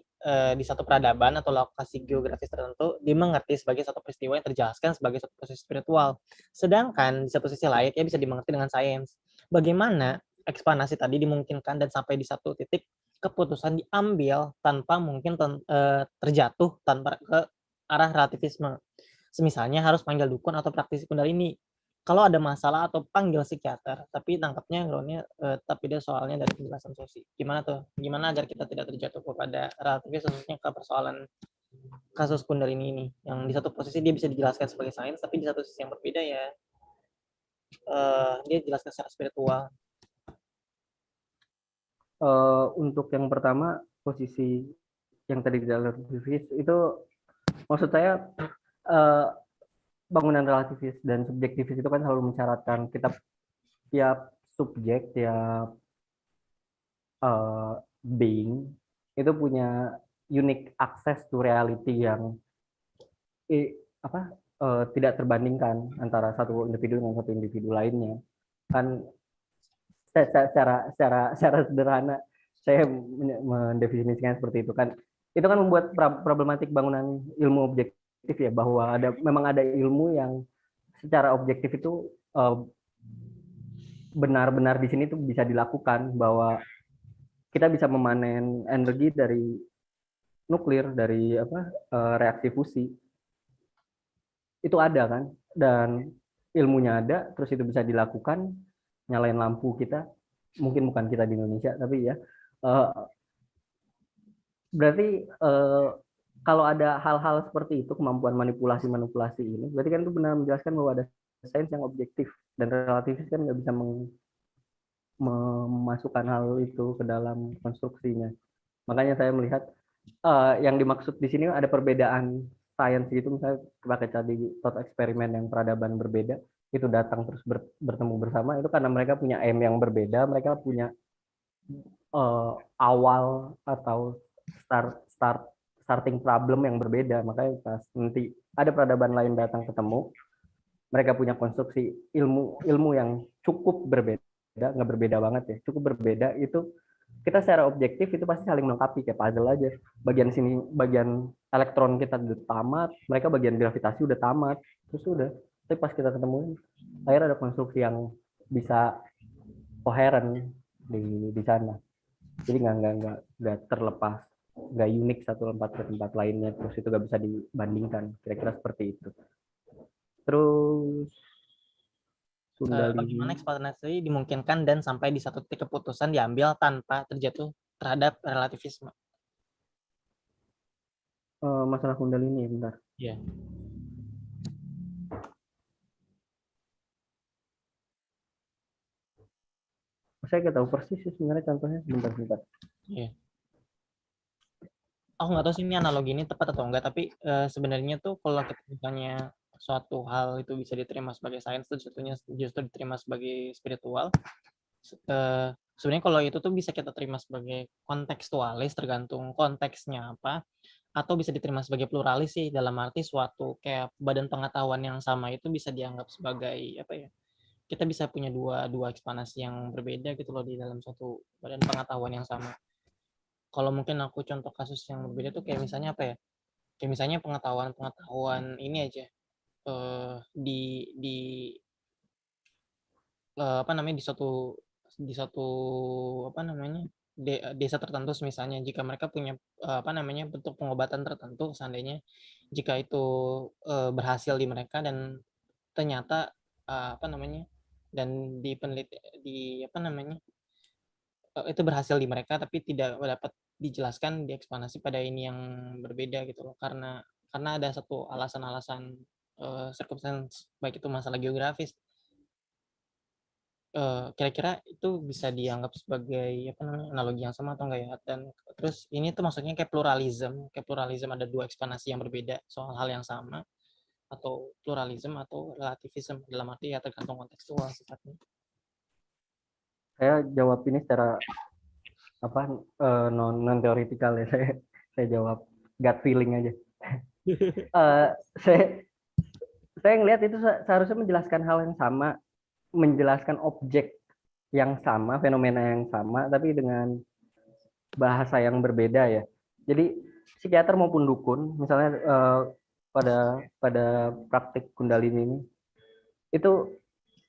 di satu peradaban atau lokasi geografis tertentu dimengerti sebagai satu peristiwa yang terjelaskan sebagai satu proses spiritual. Sedangkan di satu sisi lain ia bisa dimengerti dengan sains. Bagaimana eksplanasi tadi dimungkinkan dan sampai di satu titik keputusan diambil tanpa mungkin terjatuh tanpa ke arah relativisme. Semisalnya harus panggil dukun atau praktisi Kundalini. Kalau ada masalah atau panggil psikiater, tapi tangkapnya groundnya tapi dia soalnya dari penjelasan Sosi. Gimana tuh? Gimana agar kita tidak terjatuh kepada relativis, khususnya ke persoalan kasus Kundalini ini, yang di satu posisi dia bisa dijelaskan sebagai sains, tapi di satu sisi yang berbeda ya dia dijelaskan secara spiritual. Untuk yang pertama, posisi yang tadi di relativis itu maksud saya bangunan relativis dan subjektivis itu kan selalu mensyaratkan tiap subjek, tiap being itu punya unique access to reality yang tidak terbandingkan antara satu individu dengan satu individu lainnya. Kan secara sederhana saya mendefinisikan seperti itu kan. Itu kan membuat problematik bangunan ilmu objektif ya, bahwa memang ada ilmu yang secara objektif itu benar-benar di sini tuh bisa dilakukan, bahwa kita bisa memanen energi dari nuklir, dari reaksi fusi. Itu ada kan, dan ilmunya ada, terus itu bisa dilakukan, nyalain lampu kita, mungkin bukan kita di Indonesia, tapi ya berarti kalau ada hal-hal seperti itu, kemampuan manipulasi ini, berarti kan itu benar menjelaskan bahwa ada sains yang objektif, dan relativis kan nggak bisa memasukkan hal itu ke dalam konstruksinya. Makanya saya melihat yang dimaksud di sini ada perbedaan sains gitu, misalnya pakai tadi thought eksperimen yang peradaban berbeda, itu datang terus bertemu bersama, itu karena mereka punya aim yang berbeda, mereka punya awal atau starting problem yang berbeda. Makanya pas nanti ada peradaban lain datang ketemu, mereka punya konstruksi ilmu yang cukup berbeda, nggak berbeda banget ya, cukup berbeda, itu kita secara objektif itu pasti saling melengkapi kayak puzzle aja. Bagian sini, bagian elektron kita udah tamat, mereka bagian gravitasi udah tamat, terus udah. Tapi pas kita ketemu, akhirnya ada konstruksi yang bisa koheren di sana. Jadi nggak terlepas, nggak unik satu tempat ke tempat lainnya, terus itu nggak bisa dibandingkan. Kira-kira seperti itu. Terus Bagaimana ekspansi dimungkinkan dan sampai di satu titik keputusan diambil tanpa terjatuh terhadap relativisme. Masalah Kundalini, bentar. Iya. Saya nggak tahu persis sih sebenarnya contohnya, bentar. Iya. Aku nggak tahu sih ini analogi ini tepat atau enggak, tapi sebenarnya tuh kalau kita misalnya suatu hal itu bisa diterima sebagai sains, terus justru diterima sebagai spiritual. Sebenarnya kalau itu tuh bisa kita terima sebagai kontekstualis, tergantung konteksnya apa, atau bisa diterima sebagai pluralis sih, dalam arti suatu kayak badan pengetahuan yang sama itu bisa dianggap sebagai apa ya? Kita bisa punya dua ekspanasi yang berbeda gitu loh di dalam suatu badan pengetahuan yang sama. Kalau mungkin aku contoh kasus yang berbeda tuh kayak misalnya apa ya? Kayak misalnya pengetahuan ini aja di apa namanya di satu apa namanya desa tertentu, misalnya jika mereka punya apa namanya bentuk pengobatan tertentu, seandainya jika itu berhasil di mereka dan ternyata apa namanya dan di apa namanya itu berhasil di mereka tapi tidak dapat dijelaskan dieksplanasi pada ini yang berbeda gitu loh, karena ada satu alasan-alasan circumstance, baik itu masalah geografis. Kira-kira itu bisa dianggap sebagai apa namanya analogi yang sama atau enggak ya? Dan terus ini tuh maksudnya kayak pluralism ada dua eksplanasi yang berbeda soal hal yang sama, atau pluralism atau relativism, dalam arti ya tergantung kontekstual sifatnya. Saya jawab ini secara apa non teoretikal ya, saya jawab gut feeling aja. Saya ngelihat itu seharusnya menjelaskan hal yang sama, menjelaskan objek yang sama, fenomena yang sama, tapi dengan bahasa yang berbeda ya. Jadi psikiater maupun dukun, misalnya pada praktik Kundalini ini, itu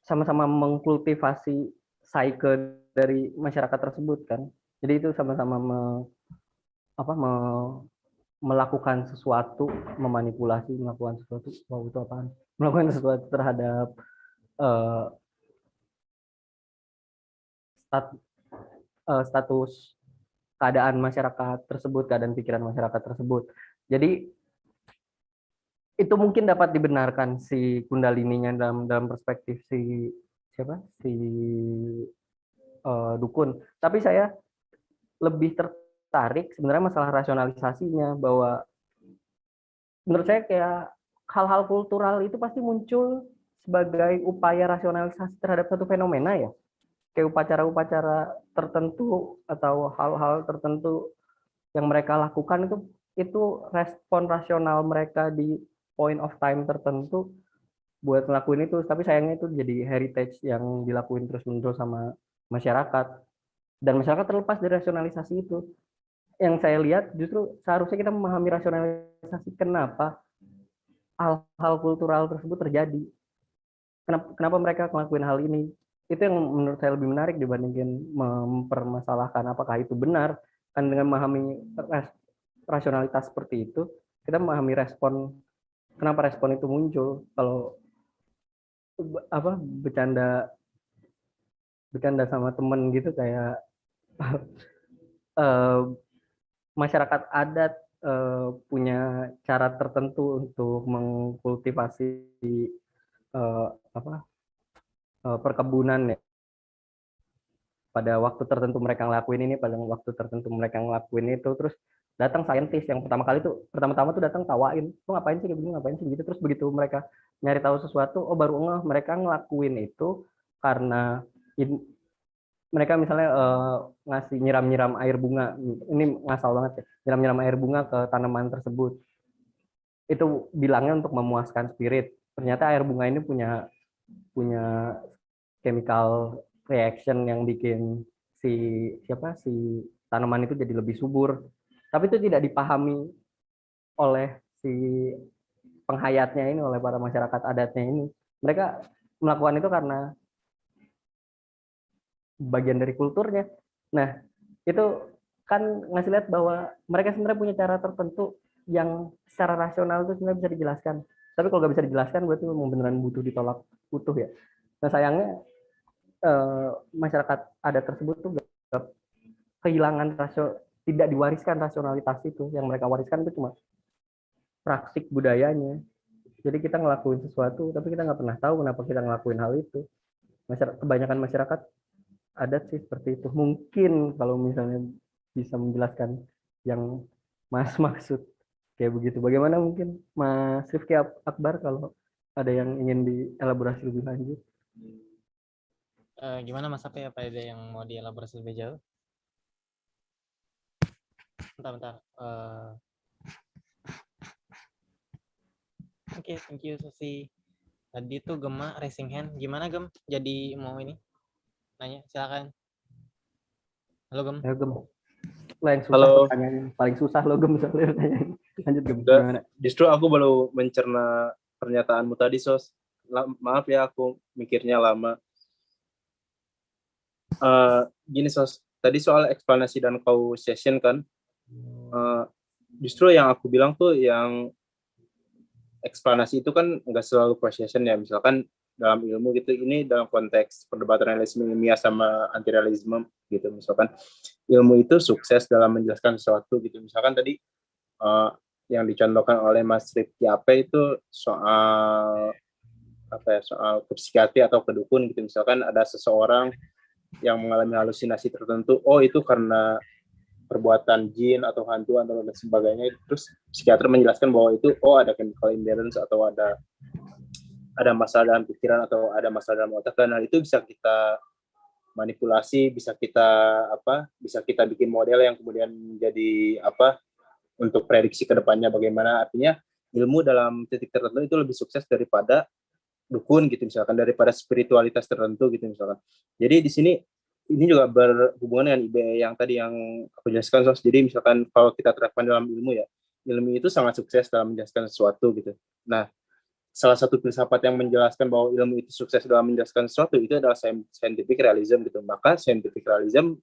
sama-sama mengkultivasi psyche dari masyarakat tersebut kan. Jadi itu sama-sama melakukan sesuatu, memanipulasi, melakukan sesuatu, itu apaan? Melakukan sesuatu terhadap status keadaan masyarakat tersebut, keadaan pikiran masyarakat tersebut. Jadi itu mungkin dapat dibenarkan si Kundalininya dalam perspektif si dukun. Tapi saya lebih tertarik sebenarnya masalah rasionalisasinya, bahwa menurut saya kayak hal-hal kultural itu pasti muncul sebagai upaya rasionalisasi terhadap satu fenomena ya. Kayak upacara-upacara tertentu atau hal-hal tertentu yang mereka lakukan itu respon rasional mereka di point of time tertentu buat ngelakuin itu. Tapi sayangnya itu jadi heritage yang dilakuin terus-menerus sama masyarakat, dan masyarakat terlepas dari rasionalisasi itu. Yang saya lihat justru seharusnya kita memahami rasionalisasi kenapa hal-hal kultural tersebut terjadi, kenapa mereka ngelakuin hal ini. Itu yang menurut saya lebih menarik dibandingin mempermasalahkan apakah itu benar. Kan dengan memahami rasionalitas seperti itu, kita memahami kenapa respon itu muncul. Kalau bercanda sama temen gitu, kayak masyarakat adat punya cara tertentu untuk mengkultivasi perkebunan ya. Pada waktu tertentu mereka ngelakuin ini, pada waktu tertentu mereka ngelakuin itu, terus datang saintis yang pertama-tama tuh datang tawain, lo ngapain sih kayak begini, ngapain sih gitu. Terus begitu mereka nyari tahu sesuatu, oh baru ngeh mereka ngelakuin itu karena mereka misalnya ngasih nyiram-nyiram air bunga, ini ngasal banget ya, nyiram-nyiram air bunga ke tanaman tersebut. Itu bilangnya untuk memuaskan spirit. Ternyata air bunga ini punya chemical reaction yang bikin si tanaman itu jadi lebih subur. Tapi itu tidak dipahami oleh si penghayatnya ini, oleh para masyarakat adatnya ini. Mereka melakukan itu karena bagian dari kulturnya. Nah, itu kan ngasih lihat bahwa mereka sebenarnya punya cara tertentu yang secara rasional itu sebenarnya bisa dijelaskan. Tapi kalau nggak bisa dijelaskan, berarti memang beneran butuh ditolak utuh ya. Nah, sayangnya masyarakat adat tersebut tuh kehilangan tidak diwariskan rasionalitas itu. Yang mereka wariskan itu cuma praktik budayanya. Jadi kita ngelakuin sesuatu, tapi kita nggak pernah tahu kenapa kita ngelakuin hal itu. Kebanyakan masyarakat adat sih seperti itu. Mungkin kalau misalnya bisa menjelaskan yang Mas maksud kayak begitu. Bagaimana mungkin Mas Rifki Akbar kalau ada yang ingin dielaborasi lebih lanjut? Gimana Mas Ape, apa ada yang mau dielaborasi lebih jauh? Bentar. Oke, thank you Susi. Tadi tuh Gema raising hand. Gimana Gem? Jadi mau ini? Nanya, silakan. Halo Gem. Ayo Gem. Yang susah Halo. pertanyaannya. Paling susah lo Gem soalnya. Lanjut Gem. Enggak. Gimana? Justru aku baru mencerna pernyataanmu tadi, Sos. Maaf ya, aku mikirnya lama. Gini, Sos. Tadi soal eksplanasi dan causation kan. Justru yang aku bilang tuh yang eksplanasi itu kan nggak selalu causation ya. Misalkan dalam ilmu gitu, ini dalam konteks perdebatan realisme ilmiah sama anti-realisme gitu. Misalkan ilmu itu sukses dalam menjelaskan sesuatu gitu. Misalkan tadi yang dicontohkan oleh Mas Rifki Ape itu soal soal ke psikiatri atau ke dukun gitu. Misalkan ada seseorang yang mengalami halusinasi tertentu, oh itu karena perbuatan jin atau hantu atau dan sebagainya. Terus psikiater menjelaskan bahwa itu ada chemical imbalance atau ada masalah dalam pikiran atau ada masalah dalam otak, dan hal itu bisa kita manipulasi, bisa kita bikin model yang kemudian menjadi untuk prediksi ke depannya bagaimana. Artinya ilmu dalam titik tertentu itu lebih sukses daripada dukun gitu, misalkan daripada spiritualitas tertentu gitu misalkan. Jadi di sini ini juga berhubungan dengan IBE yang tadi yang aku jelaskan, Sos. Jadi misalkan kalau kita terapkan dalam ilmu ya, ilmu itu sangat sukses dalam menjelaskan sesuatu gitu. Nah, salah satu filsafat yang menjelaskan bahwa ilmu itu sukses dalam menjelaskan sesuatu itu adalah scientific realism gitu. Maka scientific realism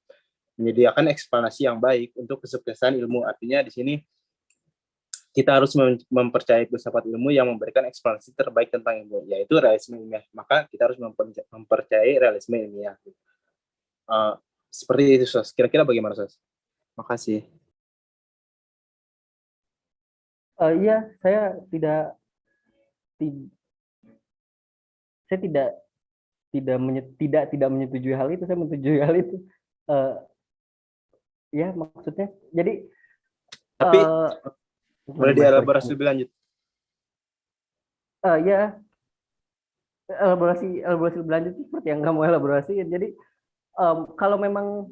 menyediakan eksplanasi yang baik untuk kesuksesan ilmu. Artinya di sini kita harus mempercayai filsafat ilmu yang memberikan eksplanasi terbaik tentang ilmu, yaitu realisme ilmiah. Maka kita harus mempercayai realisme ilmiah. Seperti itu, Sos. Kira-kira bagaimana, Sos? Makasih. Iya, saya tidak menyetujui hal itu. Saya menyetujui hal itu. Ya, maksudnya. Jadi, tapi boleh dielaborasi lebih lanjut? Ya, elaborasi lebih lanjut seperti yang kamu elaborasiin. Jadi, kalau memang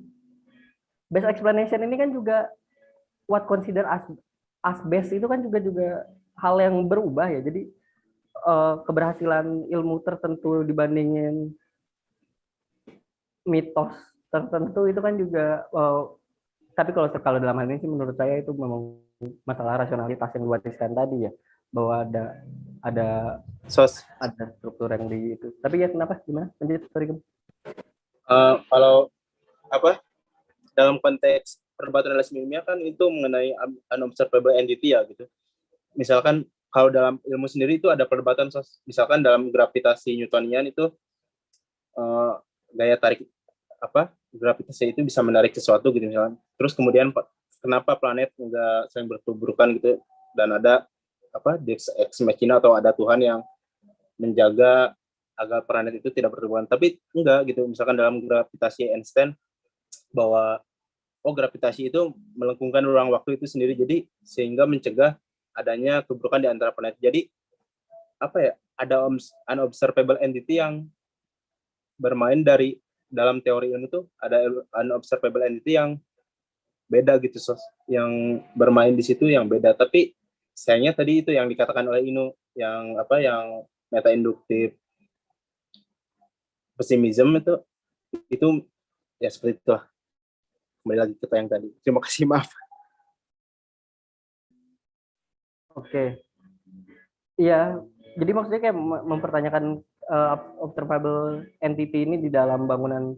best explanation ini kan juga what consider as best itu kan juga hal yang berubah ya. Jadi keberhasilan ilmu tertentu dibandingin mitos tertentu itu kan juga tapi kalau dalam hal ini sih menurut saya itu memang masalah rasionalitas yang diwariskan tadi ya, bahwa ada struktur yang di itu. Tapi ya kenapa, gimana? Lanjut, sorry. Kalau dalam konteks perdebatan realisme ilmiah kan itu mengenai unobservable entity ya gitu. Misalkan kalau dalam ilmu sendiri itu ada perdebatan, misalkan dalam gravitasi Newtonian itu gaya tarik gravitasi itu bisa menarik sesuatu gitu misalkan. Terus kemudian kenapa planet nggak saling bertuburkan gitu, dan ada Deus ex machina atau ada Tuhan yang menjaga agar planet itu tidak bertuburkan. Tapi enggak gitu, misalkan dalam gravitasi Einstein bahwa gravitasi itu melengkungkan ruang waktu itu sendiri, jadi sehingga mencegah adanya keburukan di antara planet. Jadi ada unobservable entity yang bermain dari dalam teori ini tuh, ada unobservable entity yang beda gitu, yang bermain di situ yang beda. Tapi sayangnya tadi itu yang dikatakan oleh Inu, yang yang meta induktif pesimism itu ya seperti itu lah. Kembali lagi ke yang tadi. Terima kasih, maaf. Oke. Iya, jadi maksudnya kayak mempertanyakan observable entity ini di dalam bangunan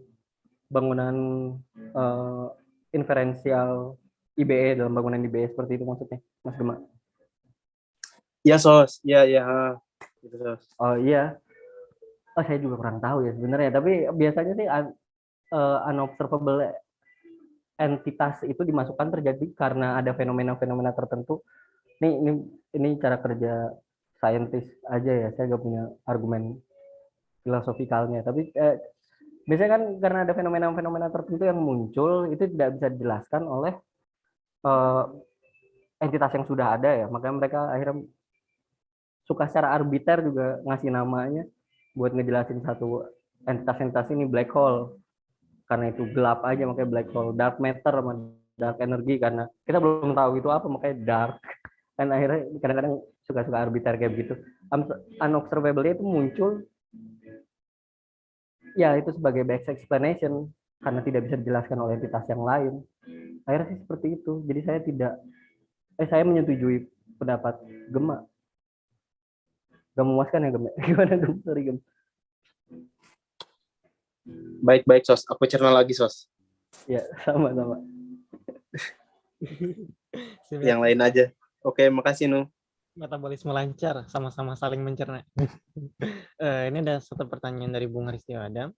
inferensial IBE, dalam bangunan IBE seperti itu maksudnya, Mas Gema? Ya, Sos. Ya. Gitu, Sos. Oh iya. Saya juga kurang tahu ya sebenarnya, tapi biasanya sih unobservable entitas itu dimasukkan terjadi karena ada fenomena-fenomena tertentu. Ini cara kerja saintis aja ya, saya nggak punya argumen filosofikalnya. Tapi biasanya kan karena ada fenomena-fenomena tertentu yang muncul, itu tidak bisa dijelaskan oleh entitas yang sudah ada ya. Makanya mereka akhirnya suka secara arbiter juga ngasih namanya buat ngejelasin satu entitas ini, black hole. Karena itu gelap aja makanya black hole, dark matter sama dark energy karena kita belum tahu itu apa makanya dark. Dan akhirnya kadang-kadang suka-suka arbiter kayak begitu. Unobservable itu muncul ya itu sebagai best explanation karena tidak bisa dijelaskan oleh entitas yang lain. Akhirnya sih seperti itu. Jadi saya menyetujui pendapat Gema. Gak memuaskan ya Gem? Gimana Gem? Sorry Gem. Baik, Sos. Aku cerna lagi, Sos. Ya, sama-sama. Yang lain aja. Oke, makasih, Nu. Metabolisme lancar, sama-sama saling mencerna. Ini ada satu pertanyaan dari Bung Ristio Adam.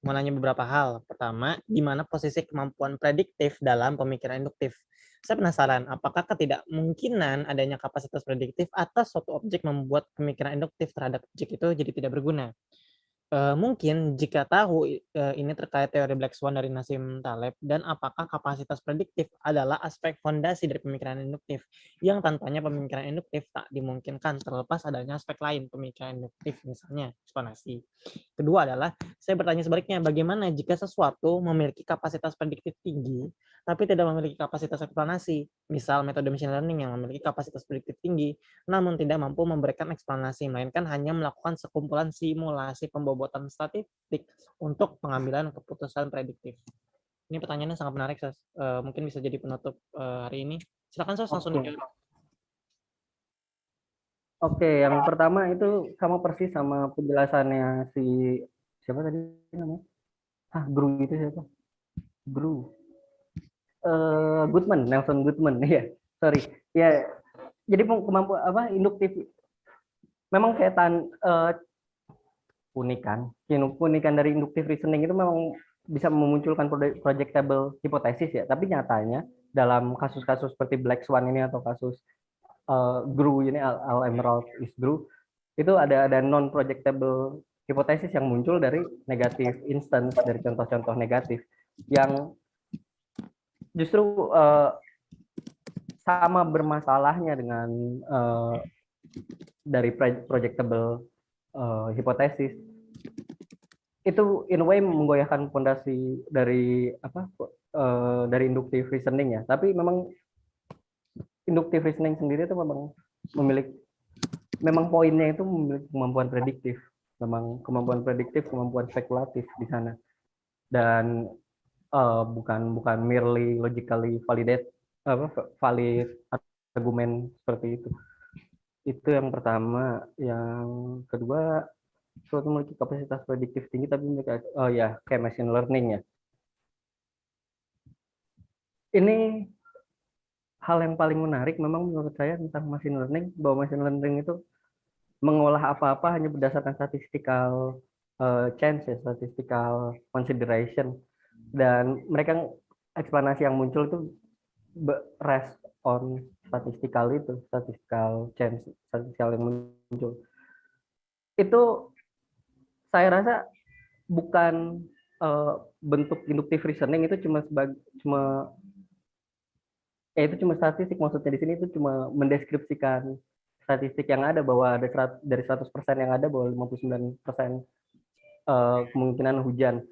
Mau nanya beberapa hal. Pertama, di mana posisi kemampuan prediktif dalam pemikiran induktif? Saya penasaran, apakah ketidakmungkinan adanya kapasitas prediktif atas suatu objek membuat pemikiran induktif terhadap objek itu jadi tidak berguna? Mungkin jika tahu ini terkait teori Black Swan dari Nassim Taleb, dan apakah kapasitas prediktif adalah aspek fondasi dari pemikiran induktif yang tanpanya pemikiran induktif tak dimungkinkan terlepas adanya aspek lain pemikiran induktif, misalnya ekspansi. Kedua adalah, saya bertanya sebaliknya, bagaimana jika sesuatu memiliki kapasitas prediktif tinggi tapi tidak memiliki kapasitas eksplanasi, misal metode machine learning yang memiliki kapasitas prediktif tinggi namun tidak mampu memberikan eksplanasi, melainkan hanya melakukan sekumpulan simulasi pembobotan statistik untuk pengambilan keputusan prediktif. Ini pertanyaannya sangat menarik, Sos. Mungkin bisa jadi penutup hari ini. Silakan, Sos, langsung dijawab. Oke, yang pertama itu sama persis sama penjelasannya siapa tadi namanya? Gru itu siapa? Gru. Goodman, Nelson Goodman, ya. Sorry. Ya, jadi kemampuan induktif memang kayak unikan dari induktif reasoning itu memang bisa memunculkan projectable hipotesis ya, tapi nyatanya dalam kasus-kasus seperti Black Swan ini atau kasus GRU ini, Al Emerald is GRU, itu ada non projectable hipotesis yang muncul dari negatif instance, dari contoh-contoh negatif yang justru sama bermasalahnya dengan dari projectable hipotesis. Itu in a way menggoyahkan fondasi dari dari inductive reasoning ya. Tapi memang inductive reasoning sendiri itu memang poinnya itu memiliki kemampuan prediktif. Memang kemampuan prediktif, kemampuan spekulatif di sana. Dan bukan merely logically valid argumen seperti itu. Itu yang pertama. Yang kedua, suatu memiliki kapasitas prediktif tinggi tapi mereka kayak machine learning ya. Ini hal yang paling menarik memang menurut saya tentang machine learning, bahwa machine learning itu mengolah apa-apa hanya berdasarkan statistical chance ya, statistical consideration, dan mereka eksplanasi yang muncul itu rest on statistical change, statistikal yang muncul. Itu saya rasa bukan bentuk inductive reasoning, itu cuma itu cuma statistik. Maksudnya di sini itu cuma mendeskripsikan statistik yang ada, bahwa ada dari 100% yang ada, bahwa 59% kemungkinan hujan.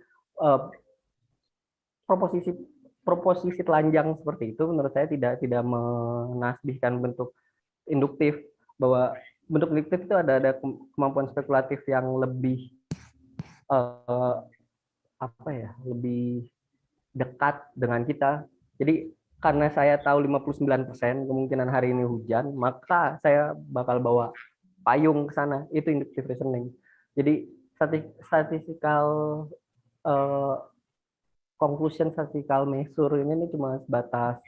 Proposisi telanjang seperti itu menurut saya tidak menasbihkan bentuk induktif, bahwa bentuk induktif itu ada kemampuan spekulatif yang lebih lebih dekat dengan kita. Jadi karena saya tahu 59% kemungkinan hari ini hujan, maka saya bakal bawa payung ke sana. Itu inductive reasoning. Jadi statistical conclusion, statistical measure ini cuma sebatas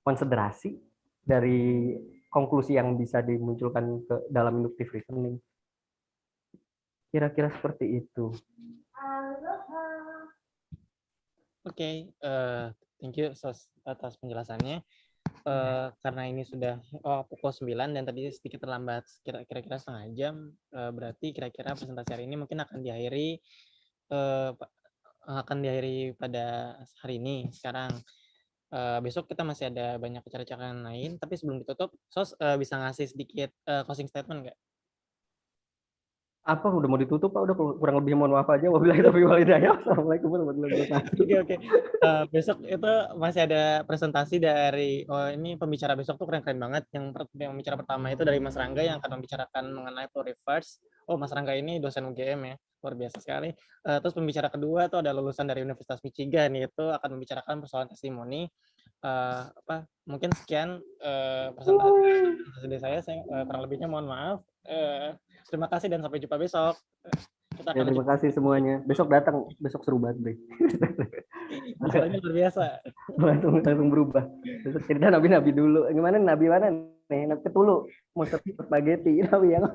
konsiderasi dari konklusi yang bisa dimunculkan ke dalam inductive reasoning. Kira-kira seperti itu. Oke, thank you Sos atas penjelasannya. Karena ini sudah pukul 9 dan tadi sedikit terlambat kira-kira setengah jam, berarti kira-kira presentasi hari ini mungkin akan diakhiri pada hari ini. Sekarang besok kita masih ada banyak acara-acara lain, tapi sebelum ditutup, Sos bisa ngasih sedikit closing statement nggak? Apa udah mau ditutup Pak? Udah kurang lebih mohon maaf aja. Wabillahi taufiq wal hidayah. Assalamualaikum warahmatullahi wabarakatuh. Oke. Besok itu masih ada presentasi dari ini pembicara besok tuh keren-keren banget. Yang pembicara pertama itu dari Mas Rangga yang akan membicarakan mengenai pluriverse. Mas Rangga ini dosen UGM ya, luar biasa sekali. Terus pembicara kedua tuh ada lulusan dari Universitas Michigan, yaitu akan membicarakan persoalan testimoni. Mungkin sekian presentasi dari saya kurang lebihnya mohon maaf. Terima kasih dan sampai jumpa besok. Terima kasih semuanya. Besok datang, besok seru banget, Bre. Bicaranya luar biasa. langsung berubah. Besok cerita nabi-nabi dulu. Gimana nabi mana nih? Nabi Ketulu, mau spaghetti, nabi yang.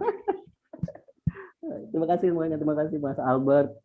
Terima kasih semuanya. Terima kasih Mas Albert.